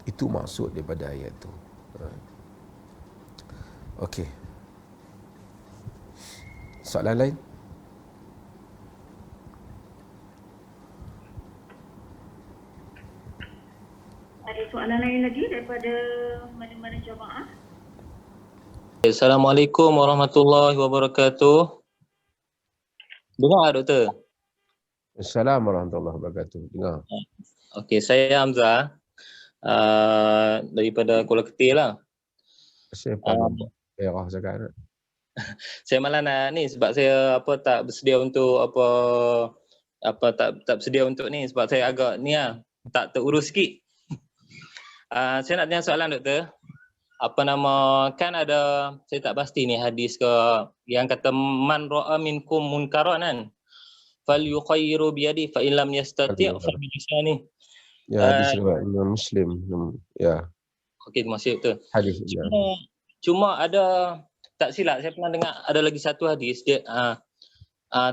Itu maksud daripada ayat itu. Okey. Soalan lain? Ada soalan lain lagi daripada mana-mana jamaah? Assalamualaikum warahmatullahi wabarakatuh. Dengar Doktor? Assalamualaikum warahmatullahi wabarakatuh. Dengar. Okey, saya Hamzah daripada Kuala Ketir lah. Saya daerah sekarang. Saya malah nak ni sebab saya tak bersedia untuk tak bersedia untuk ni sebab saya agak ni lah, tak terurus sikit. Saya nak tanya soalan Doktor. Kan ada, saya tak pasti ni hadis ke yang kata man ra'a minkum munkaran kan falyukhayyiru bi yadi fa in lam yastati' fa bi lisani. Ya, hadis riwayat Imam Muslim. Ya. Okey, maksud tu. Hadis. Ya. Cuma ada, tak silap saya pernah dengar ada lagi satu hadis dia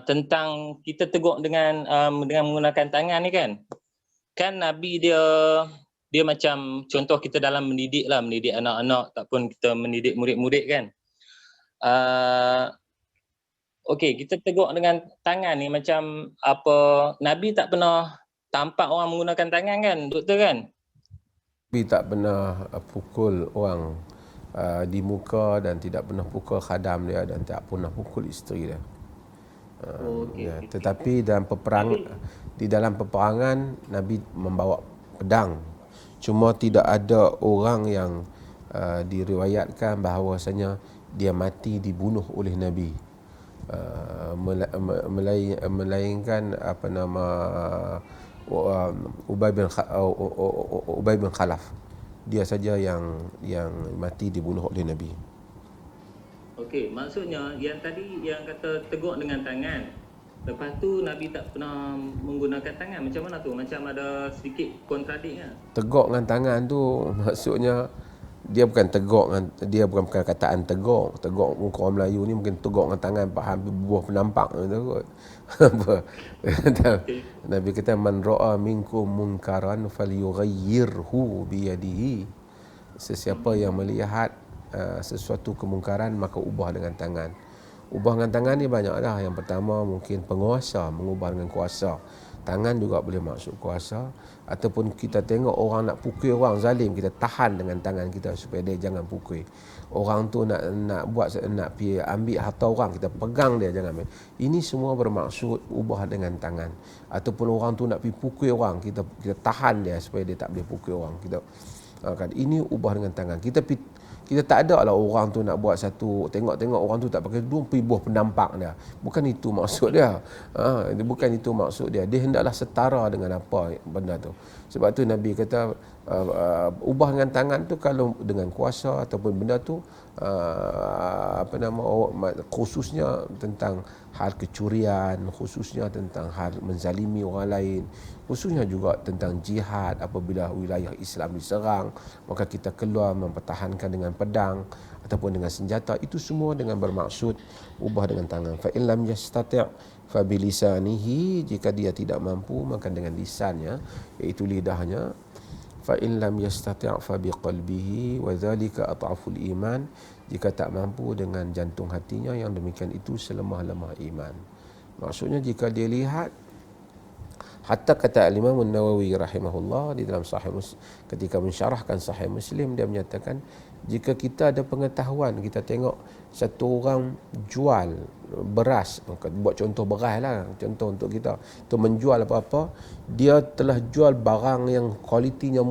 tentang kita tegur dengan menggunakan tangan ni kan. Kan Nabi dia macam contoh kita dalam mendidik anak-anak ataupun kita mendidik murid-murid kan. Okey, kita tegur dengan tangan ni macam Nabi tak pernah tampak orang menggunakan tangan kan, Doktor kan? Nabi tak pernah pukul orang di muka dan tidak pernah pukul khadam dia dan tak pernah pukul isteri dia. Tetapi di dalam peperangan Nabi membawa pedang. Cuma tidak ada orang yang diriwayatkan bahawasanya dia mati dibunuh oleh Nabi. melainkan apa nama Ubay bin Khalaf. Dia saja yang mati dibunuh oleh Nabi. Okey, maksudnya yang tadi yang kata tegur dengan tangan. Lepas tu Nabi tak pernah menggunakan tangan. Macam mana tu? Macam ada sedikit kontradiknya. Tegur dengan tangan tu maksudnya dia bukan perkataan tegur muka orang Melayu ni, mungkin tegur dengan tangan hampir buah penampak tu kot. Nabi kata man ra'a minkum munkaran falyughayyirhu biyadihi. Sesiapa yang melihat sesuatu kemungkaran maka ubah dengan tangan. Ubah dengan tangan ni banyak dah. Yang pertama mungkin penguasa mengubah dengan kuasa. Tangan juga boleh masuk kuasa. Ataupun kita tengok orang nak pukul orang zalim, kita tahan dengan tangan kita supaya dia jangan pukul. Orang tu nak pergi ambil harta orang, kita pegang dia jangan ambil. Ini semua bermaksud ubah dengan tangan. Ataupun orang tu nak pergi pukul orang, kita tahan dia supaya dia tak boleh pukul orang. Kan ini ubah dengan tangan. Kita tak ada lah orang tu nak buat satu, tengok orang tu tak pakai tudung, pergi buah penampak dia. Bukan itu maksud dia. Bukan itu maksud dia. Dia hendaklah setara dengan apa benda tu. Sebab tu Nabi kata ubah dengan tangan tu kalau dengan kuasa ataupun benda tu khususnya tentang hal kecurian, khususnya tentang hal menzalimi orang lain, khususnya juga tentang jihad. Apabila wilayah Islam diserang, maka kita keluar mempertahankan dengan pedang ataupun dengan senjata. Itu semua dengan bermaksud ubah dengan tangan. Fa in lam yastati' fa bilisanihi, jika dia tidak mampu maka dengan lisannya, iaitu lidahnya. Fa in lam yastati' fa biqalbihi wa dzalika at'aful iman, jika tak mampu dengan jantung hatinya, yang demikian itu selemah-lemah iman. Maksudnya jika dia lihat, hatta kata Imam An-Nawawi rahimahullah di dalam Sahih Muslim, ketika mensyarahkan Sahih Muslim, dia menyatakan jika kita ada pengetahuan, kita tengok satu orang jual beras, buat contoh beras lah, contoh untuk kita tu menjual apa-apa, dia telah jual barang yang kualitinya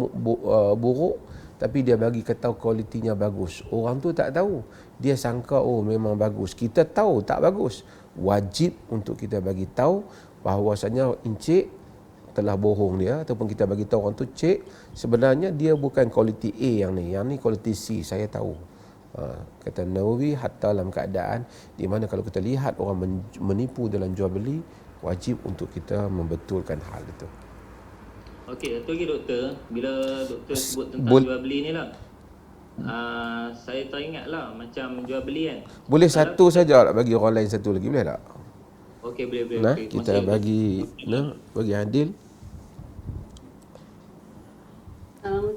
buruk, tapi dia bagi kata kualitinya bagus. Orang tu tak tahu, dia sangka oh memang bagus. Kita tahu tak bagus. Wajib untuk kita bagi tahu bahawasanya encik telah bohong dia, ataupun kita bagi tahu orang tu, cik sebenarnya dia bukan kualiti A yang ni kualiti C, saya tahu. Kata Nawawi, hatta dalam keadaan di mana kalau kita lihat orang menipu dalam jual beli, wajib untuk kita membetulkan hal itu. Okey, satu lagi doktor, bila doktor sebut tentang jual beli ni lah, saya teringat lah macam jual beli kan. Boleh satu saja lah, bagi orang lain satu lagi, boleh tak? Okey, boleh. Nah, okay. kita bagi adil.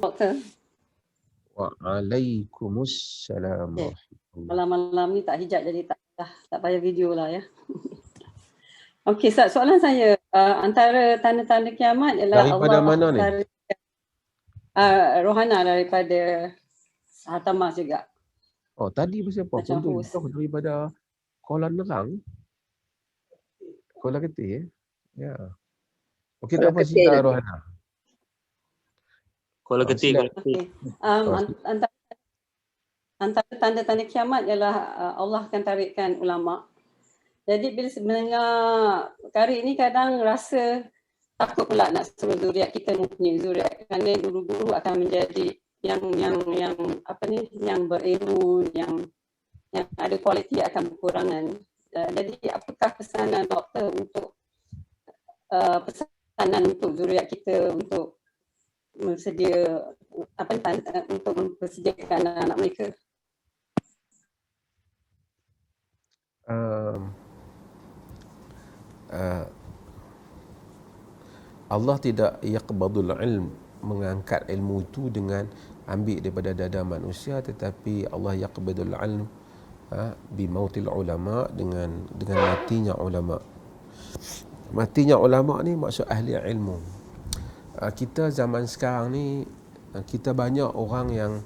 Doktor. Waalaikumsalam. Okay. Malam-malam ni tak hijab jadi tak payah video lah ya. Okey, soalan saya, antara tanda-tanda kiamat ialah daripada Allah mana ni? Rohana daripada Hatamas juga. Oh, tadi pasal apa? Macam Contoh daripada Kuala Nerang. Kuala Ketih ya. Okey, tak apa, sila Rohana. Kuala Ketih. Antara tanda-tanda kiamat ialah Allah akan tarikkan ulama. Jadi bila mendengar perkara ini kadang rasa takut pula nak suruh zuriat kita mempunyai zuriat, kerana guru-guru akan menjadi yang berilmu, yang ada kualiti akan berkurangan. Jadi apakah pesanan doktor untuk pesanan untuk zuriat kita untuk untuk mempersediakan anak mereka? Allah tidak yaqbadul ilm, mengangkat ilmu itu dengan ambil daripada dada manusia, tetapi Allah yaqbadul ilm bimautil ulama, dengan matinya ulama. Matinya ulama ni maksud ahli ilmu. Kita zaman sekarang ni, kita banyak orang yang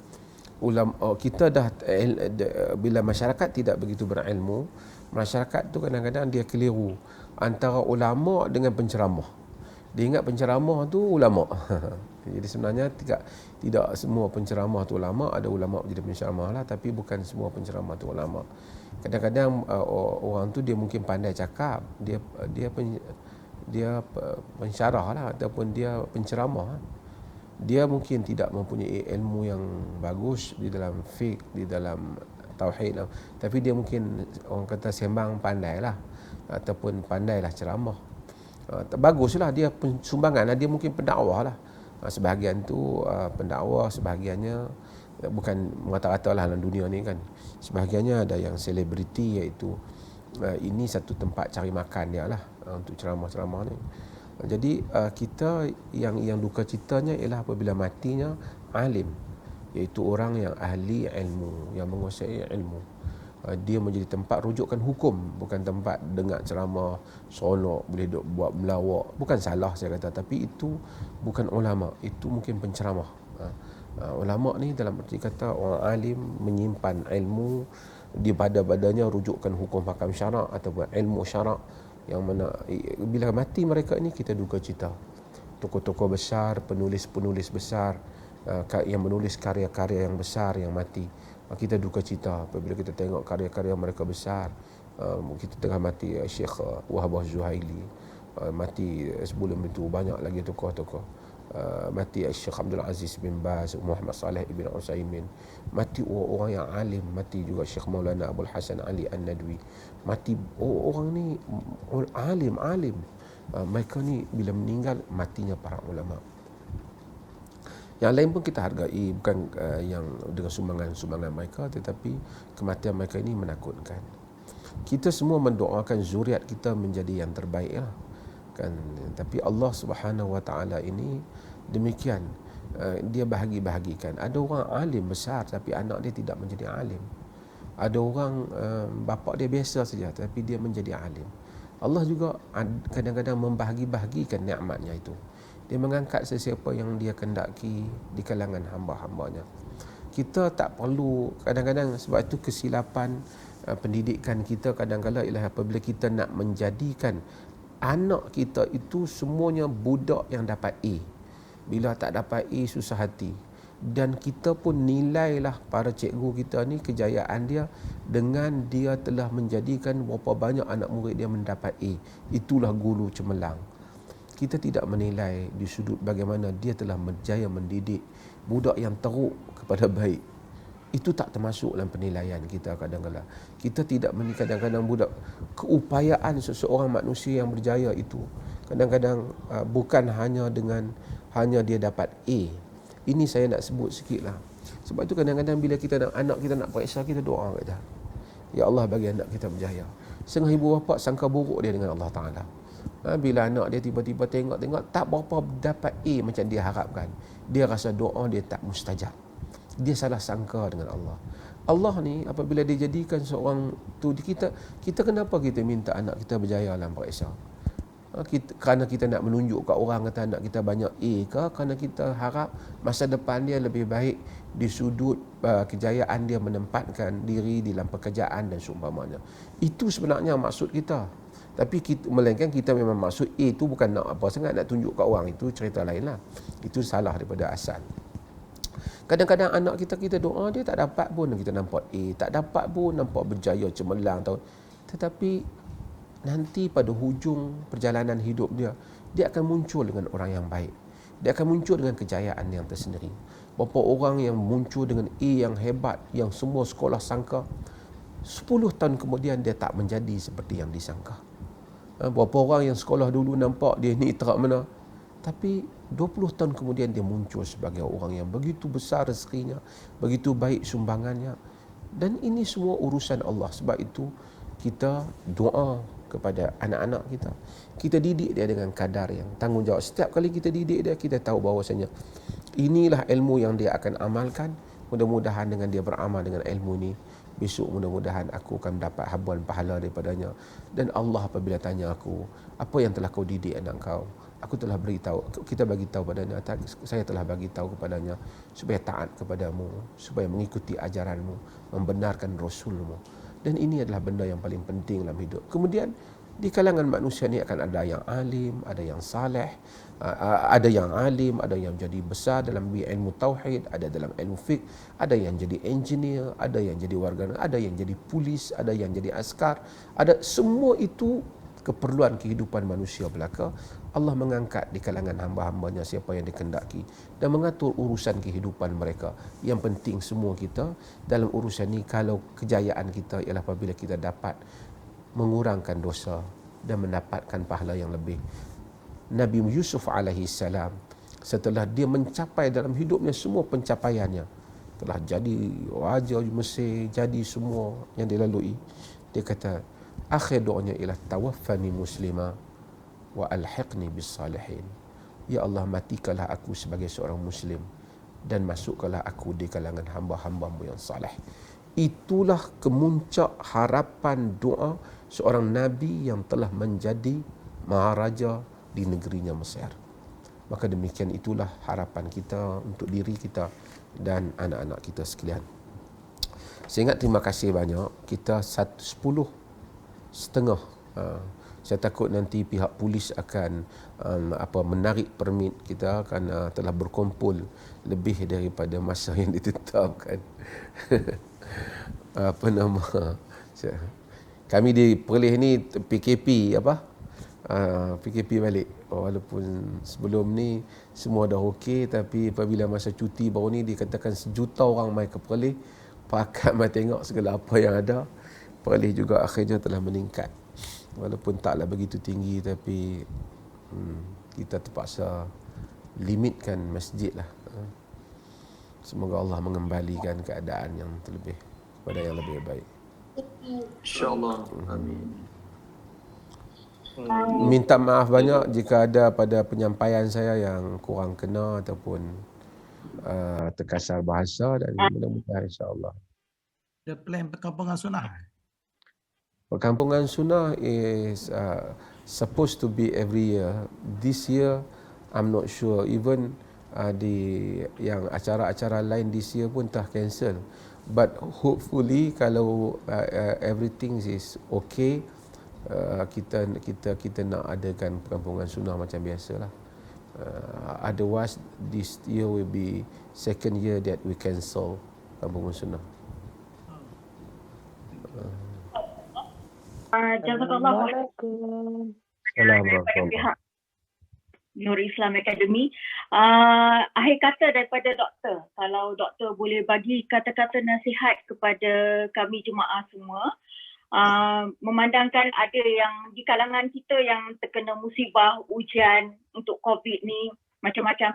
ulama, kita bila masyarakat tidak begitu berilmu, masyarakat tu kadang-kadang dia keliru antara ulama dengan penceramah. Dia ingat penceramah tu ulama. Jadi sebenarnya tidak semua penceramah tu ulama. Ada ulama jadi penceramah lah, tapi bukan semua penceramah tu ulama. Kadang-kadang orang tu dia mungkin pandai cakap, dia pensyarah lah ataupun dia penceramah. Dia mungkin tidak mempunyai ilmu yang bagus di dalam fiqh, di dalam tauhid, tapi dia mungkin orang kata sembang pandai lah ataupun pandailah ceramah. Baguslah dia sumbangan lah, dia mungkin pendakwah lah. Sebahagian tu pendakwah, sebahagiannya bukan merata-rata lah dalam dunia ni kan. Sebahagiannya ada yang selebriti, iaitu ini satu tempat cari makan dia lah untuk ceramah-ceramah ni. Jadi kita yang duka citanya ialah apabila matinya alim, iaitu orang yang ahli ilmu, yang menguasai ilmu. Dia menjadi tempat rujukan hukum, bukan tempat dengar ceramah seronok, boleh duk buat melawak. Bukan salah saya kata, tapi itu bukan ulama, itu mungkin penceramah. Ulama ni dalam arti kata orang alim menyimpan ilmu di badannya, rujukan hukum hakam syarak ataupun ilmu syarak, yang mana bila mati mereka ini kita duka cita. Tokoh-tokoh besar, penulis-penulis besar yang menulis karya-karya yang besar yang mati, kita duka cita apabila kita tengok karya-karya mereka besar. Kita tengah mati Syekh Wahbah Zuhaili, mati sebelum itu banyak lagi tokoh-tokoh. Mati Syekh Abdul Aziz bin Baz, Muhammad Saleh ibn Utsaimin, mati orang yang alim, mati juga Syekh Maulana Abdul Hasan Ali An-Nadwi, mati orang ni alim. Mereka ni bila meninggal, matinya para ulama. Yang lain pun kita hargai, bukan yang dengan sumbangan mereka, tetapi kematian mereka ini menakutkan. Kita semua mendoakan zuriat kita menjadi yang terbaik lah, kan. Tapi Allah Subhanahu Wa Taala ini demikian, dia bahagi-bahagikan. Ada orang alim besar tapi anak dia tidak menjadi alim. Ada orang bapa dia biasa saja tapi dia menjadi alim. Allah juga kadang-kadang membahagi-bahagikan nikmatnya itu. Dia mengangkat sesiapa yang dia kendaki di kalangan hamba-hambanya. Kita tak perlu, kadang-kadang sebab itu kesilapan pendidikan kita kadang-kadang ialah apabila kita nak menjadikan anak kita itu semuanya budak yang dapat A. Bila tak dapat A, susah hati. Dan kita pun nilailah para cikgu kita ni kejayaan dia dengan dia telah menjadikan berapa banyak anak murid dia mendapat A. Itulah guru cemerlang. Kita tidak menilai di sudut bagaimana dia telah berjaya mendidik budak yang teruk kepada baik. Itu tak termasuk dalam penilaian kita kadang-kadang. Kita tidak menilai kadang-kadang budak keupayaan seseorang manusia yang berjaya itu. Kadang-kadang bukan hanya dia dapat A. Ini saya nak sebut sikit lah. Sebab itu kadang-kadang bila anak kita nak periksa, kita doa kata, ya Allah bagi anak kita berjaya. Setengah ibu bapa sangka buruk dia dengan Allah Ta'ala. Bila anak dia tiba-tiba tengok tak berapa dapat A macam dia harapkan, dia rasa doa dia tak mustajab. Dia salah sangka dengan Allah. Allah ni apabila dia jadikan seorang tu, kita kenapa kita minta anak kita berjaya dalam periksa? Kerana kita nak menunjuk kat orang kata anak kita banyak A ke? Kerana kita harap masa depan dia lebih baik di sudut kejayaan dia menempatkan diri dalam pekerjaan dan seumpamanya. Itu sebenarnya maksud kita. Tapi melainkan kita memang maksud A tu bukan nak apa sangat, nak tunjuk kat orang, itu cerita lain lah. Itu salah daripada asal. Kadang-kadang anak kita doa dia tak dapat pun kita nampak A, tak dapat pun nampak berjaya cemerlang tahu. Tetapi nanti pada hujung perjalanan hidup dia akan muncul dengan orang yang baik. Dia akan muncul dengan kejayaan yang tersendiri. Berapa orang yang muncul dengan A yang hebat, yang semua sekolah sangka, 10 tahun kemudian dia tak menjadi seperti yang disangka. Berapa orang yang sekolah dulu nampak dia ni terak mana, tapi 20 tahun kemudian dia muncul sebagai orang yang begitu besar rezekinya, begitu baik sumbangannya. Dan ini semua urusan Allah. Sebab itu kita doa kepada anak-anak kita. Kita didik dia dengan kadar yang tanggungjawab. Setiap kali kita didik dia, kita tahu bahawasanya inilah ilmu yang dia akan amalkan. Mudah-mudahan dengan dia beramal dengan ilmu ni, besok mudah-mudahan aku akan mendapat habuan pahala daripadanya. Dan Allah apabila tanya aku, apa yang telah kau didik anak kau? Aku telah beritahu, kita bagi tahu padanya, saya telah bagi tahu kepadanya supaya taat kepadamu, supaya mengikuti ajaranmu, membenarkan Rasulmu. Dan ini adalah benda yang paling penting dalam hidup. Kemudian Di kalangan manusia ni akan ada yang alim, ada yang saleh, ada yang alim, ada yang jadi besar dalam ilmu tauhid, ada dalam ilmu fiqh, ada yang jadi engineer, ada yang jadi warga, ada yang jadi polis, ada yang jadi askar, ada semua itu keperluan kehidupan manusia belaka. Allah mengangkat di kalangan hamba-hambanya siapa yang dikehendaki dan mengatur urusan kehidupan mereka. Yang penting semua kita dalam urusan ni, kalau kejayaan kita ialah apabila kita dapat mengurangkan dosa dan mendapatkan pahala yang lebih. Nabi Yusuf alaihi salam, setelah dia mencapai dalam hidupnya semua pencapaiannya, telah jadi raja Mesir, jadi semua yang dilalui, dia kata akhir doanya ialah tawaffani muslima wa alhiqni bis salihin. Ya Allah, matikanlah aku sebagai seorang muslim dan masukkanlah aku di kalangan hamba-hambamu yang saleh. Itulah kemuncak harapan doa seorang Nabi yang telah menjadi maharaja di negerinya Mesir. Maka demikian itulah harapan kita untuk diri kita dan anak-anak kita sekalian. Saya ingat terima kasih banyak. Kita 10.30. Saya takut nanti pihak polis akan menarik permit kita kerana telah berkumpul lebih daripada masa yang ditetapkan. Kami di Perlis ni PKP PKP balik. Walaupun sebelum ni semua dah okey, tapi apabila masa cuti baru ni dikatakan 1 juta orang mai ke Perlis, pakat mai tengok segala apa yang ada. Perlis juga akhirnya telah meningkat. Walaupun taklah begitu tinggi, tapi kita terpaksa limitkan masjid lah. Semoga Allah mengembalikan keadaan yang terlebih kepada yang lebih baik. InsyaAllah. Amin. Minta maaf banyak jika ada pada penyampaian saya yang kurang kena ataupun terkasar bahasa, dan mudah-mudahan insya-Allah. The plan perkampungan sunnah. Perkampungan sunnah is supposed to be every year. This year I'm not sure. Even yang acara-acara lain this year pun telah cancel. But hopefully kalau everything is okay, kita nak adakan perkampungan sunnah macam biasalah. Otherwise this year will be second year that we cancel perkampungan sunnah. Jazakallah daripada pihak Nur Islam Academy. Akhir kata daripada doktor, kalau doktor boleh bagi kata-kata nasihat kepada kami jemaah semua, memandangkan ada yang di kalangan kita yang terkena musibah, ujian untuk COVID ni, macam-macam.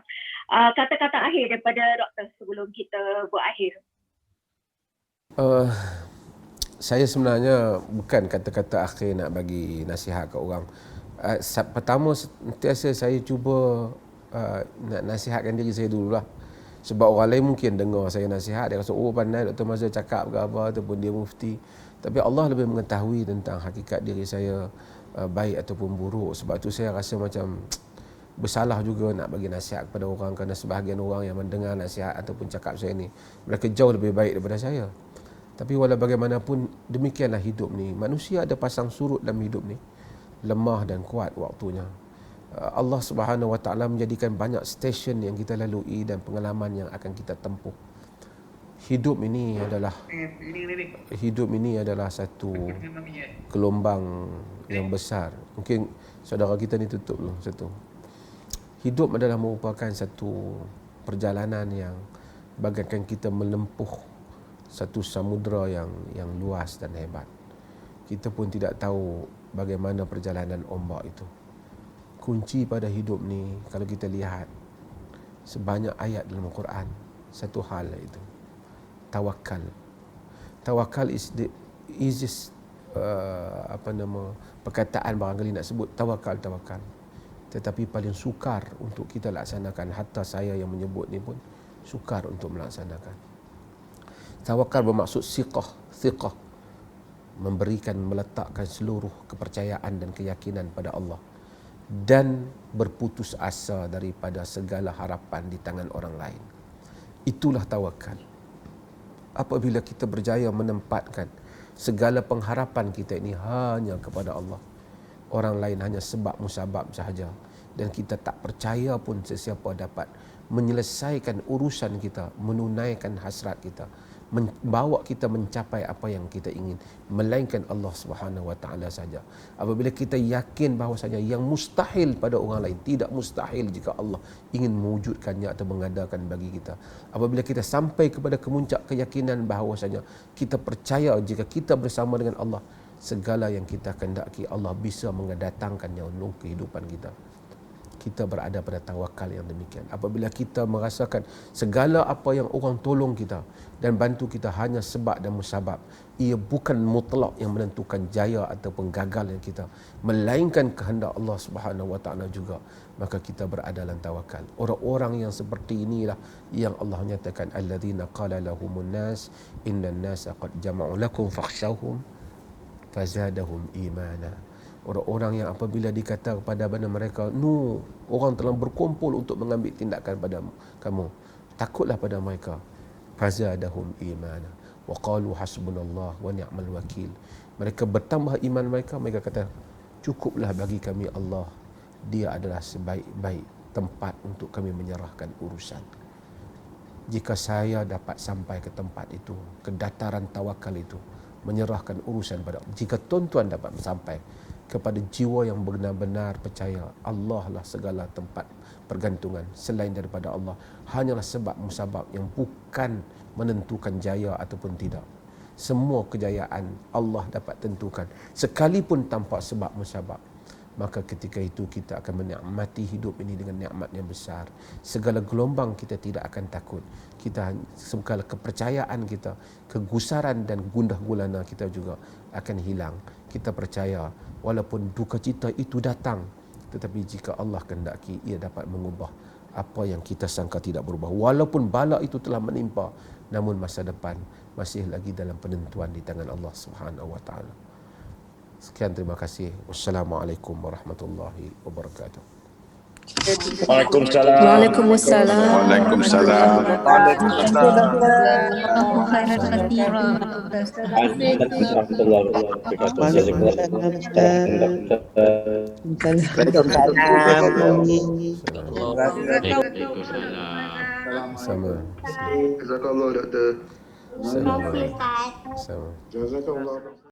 Kata-kata akhir daripada doktor sebelum kita berakhir. Saya sebenarnya bukan kata-kata akhir nak bagi nasihat ke orang. Pertama, sentiasa saya cuba nak nasihatkan diri saya dululah. Sebab orang lain mungkin dengar saya nasihat, dia rasa oh pandai Dr. Mazhar cakap ke apa, ataupun dia mufti. Tapi Allah lebih mengetahui tentang hakikat diri saya, baik ataupun buruk. Sebab tu saya rasa macam bersalah juga nak bagi nasihat kepada orang, kerana sebahagian orang yang mendengar nasihat ataupun cakap saya ni, mereka jauh lebih baik daripada saya. Tapi walau bagaimanapun, demikianlah hidup ni. Manusia ada pasang surut dalam hidup ni. Lemah dan kuat waktunya. Allah Subhanahu Wa Taala menjadikan banyak stesen yang kita lalui dan pengalaman yang akan kita tempuh. Hidup ini adalah satu gelombang yang besar. Mungkin saudara kita ni tutup dulu satu. Hidup adalah merupakan satu perjalanan yang bagaikan kita menempuh satu samudera yang luas dan hebat. Kita pun tidak tahu bagaimana perjalanan ombak itu. Kunci pada hidup ni, kalau kita lihat sebanyak ayat dalam Al-Quran, satu hal itu, tawakal. Tawakal is the easiest perkataan barangkali nak sebut tawakal. Tetapi paling sukar untuk kita laksanakan. Hatta saya yang menyebut ni pun sukar untuk melaksanakan. Tawakal bermaksud thiqah, meletakkan seluruh kepercayaan dan keyakinan pada Allah dan berputus asa daripada segala harapan di tangan orang lain. Itulah tawakal. Apabila kita berjaya menempatkan segala pengharapan kita ini hanya kepada Allah, orang lain hanya sebab musabab sahaja, dan kita tak percaya pun sesiapa dapat menyelesaikan urusan kita, menunaikan hasrat kita, membawa kita mencapai apa yang kita ingin, melainkan Allah Subhanahu wa taala saja. Apabila kita yakin bahawasanya yang mustahil pada orang lain tidak mustahil jika Allah ingin mewujudkannya atau mengadakan bagi kita. Apabila kita sampai kepada kemuncak keyakinan bahawasanya kita percaya jika kita bersama dengan Allah, segala yang kita kehendaki Allah bisa mendatangkannya untuk kehidupan kita. Kita berada pada tawakal yang demikian. Apabila kita merasakan segala apa yang orang tolong kita dan bantu kita hanya sebab dan musabab, ia bukan mutlak yang menentukan jaya ataupun gagalan kita, melainkan kehendak Allah Subhanahu wa taala juga, maka kita berada dalam tawakal. Orang-orang yang seperti inilah yang Allah nyatakan, alladzina qala lahumun nas innan nasa qad jama'u lakum fakhshawhum fazadahum imana. Orang-orang yang apabila dikata kepada mereka, orang telah berkumpul untuk mengambil tindakan pada kamu, takutlah pada mereka. Fazadahum imana wa qalu hasbunallah wa ni'mal wakil. Mereka bertambah iman mereka kata, cukuplah bagi kami Allah, dia adalah sebaik-baik tempat untuk kami menyerahkan urusan. Jika saya dapat sampai ke tempat itu, ke dataran tawakal itu, menyerahkan urusan pada, jika tuan-tuan dapat sampai kepada jiwa yang benar-benar percaya Allah lah segala tempat pergantungan, selain daripada Allah hanyalah sebab musabab yang bukan menentukan jaya ataupun tidak. Semua kejayaan Allah dapat tentukan sekalipun tanpa sebab musabab. Maka ketika itu kita akan menikmati hidup ini dengan nikmat yang besar. Segala gelombang kita tidak akan takut. Kita, segala kepercayaan kita, kegusaran dan gundah gulana kita juga akan hilang. Kita percaya walaupun duka cita itu datang, tetapi jika Allah kehendaki, ia dapat mengubah apa yang kita sangka tidak berubah. Walaupun bala itu telah menimpa, namun masa depan masih lagi dalam penentuan di tangan Allah Subhanahu wa taala. Sekian, terima kasih. Wassalamualaikum warahmatullahi wabarakatuh. Waalaikumsalam. Waalaikumsalam. Waalaikumsalam. Sama. Jazakallah doktor. Sama. Sama. Jazakallah.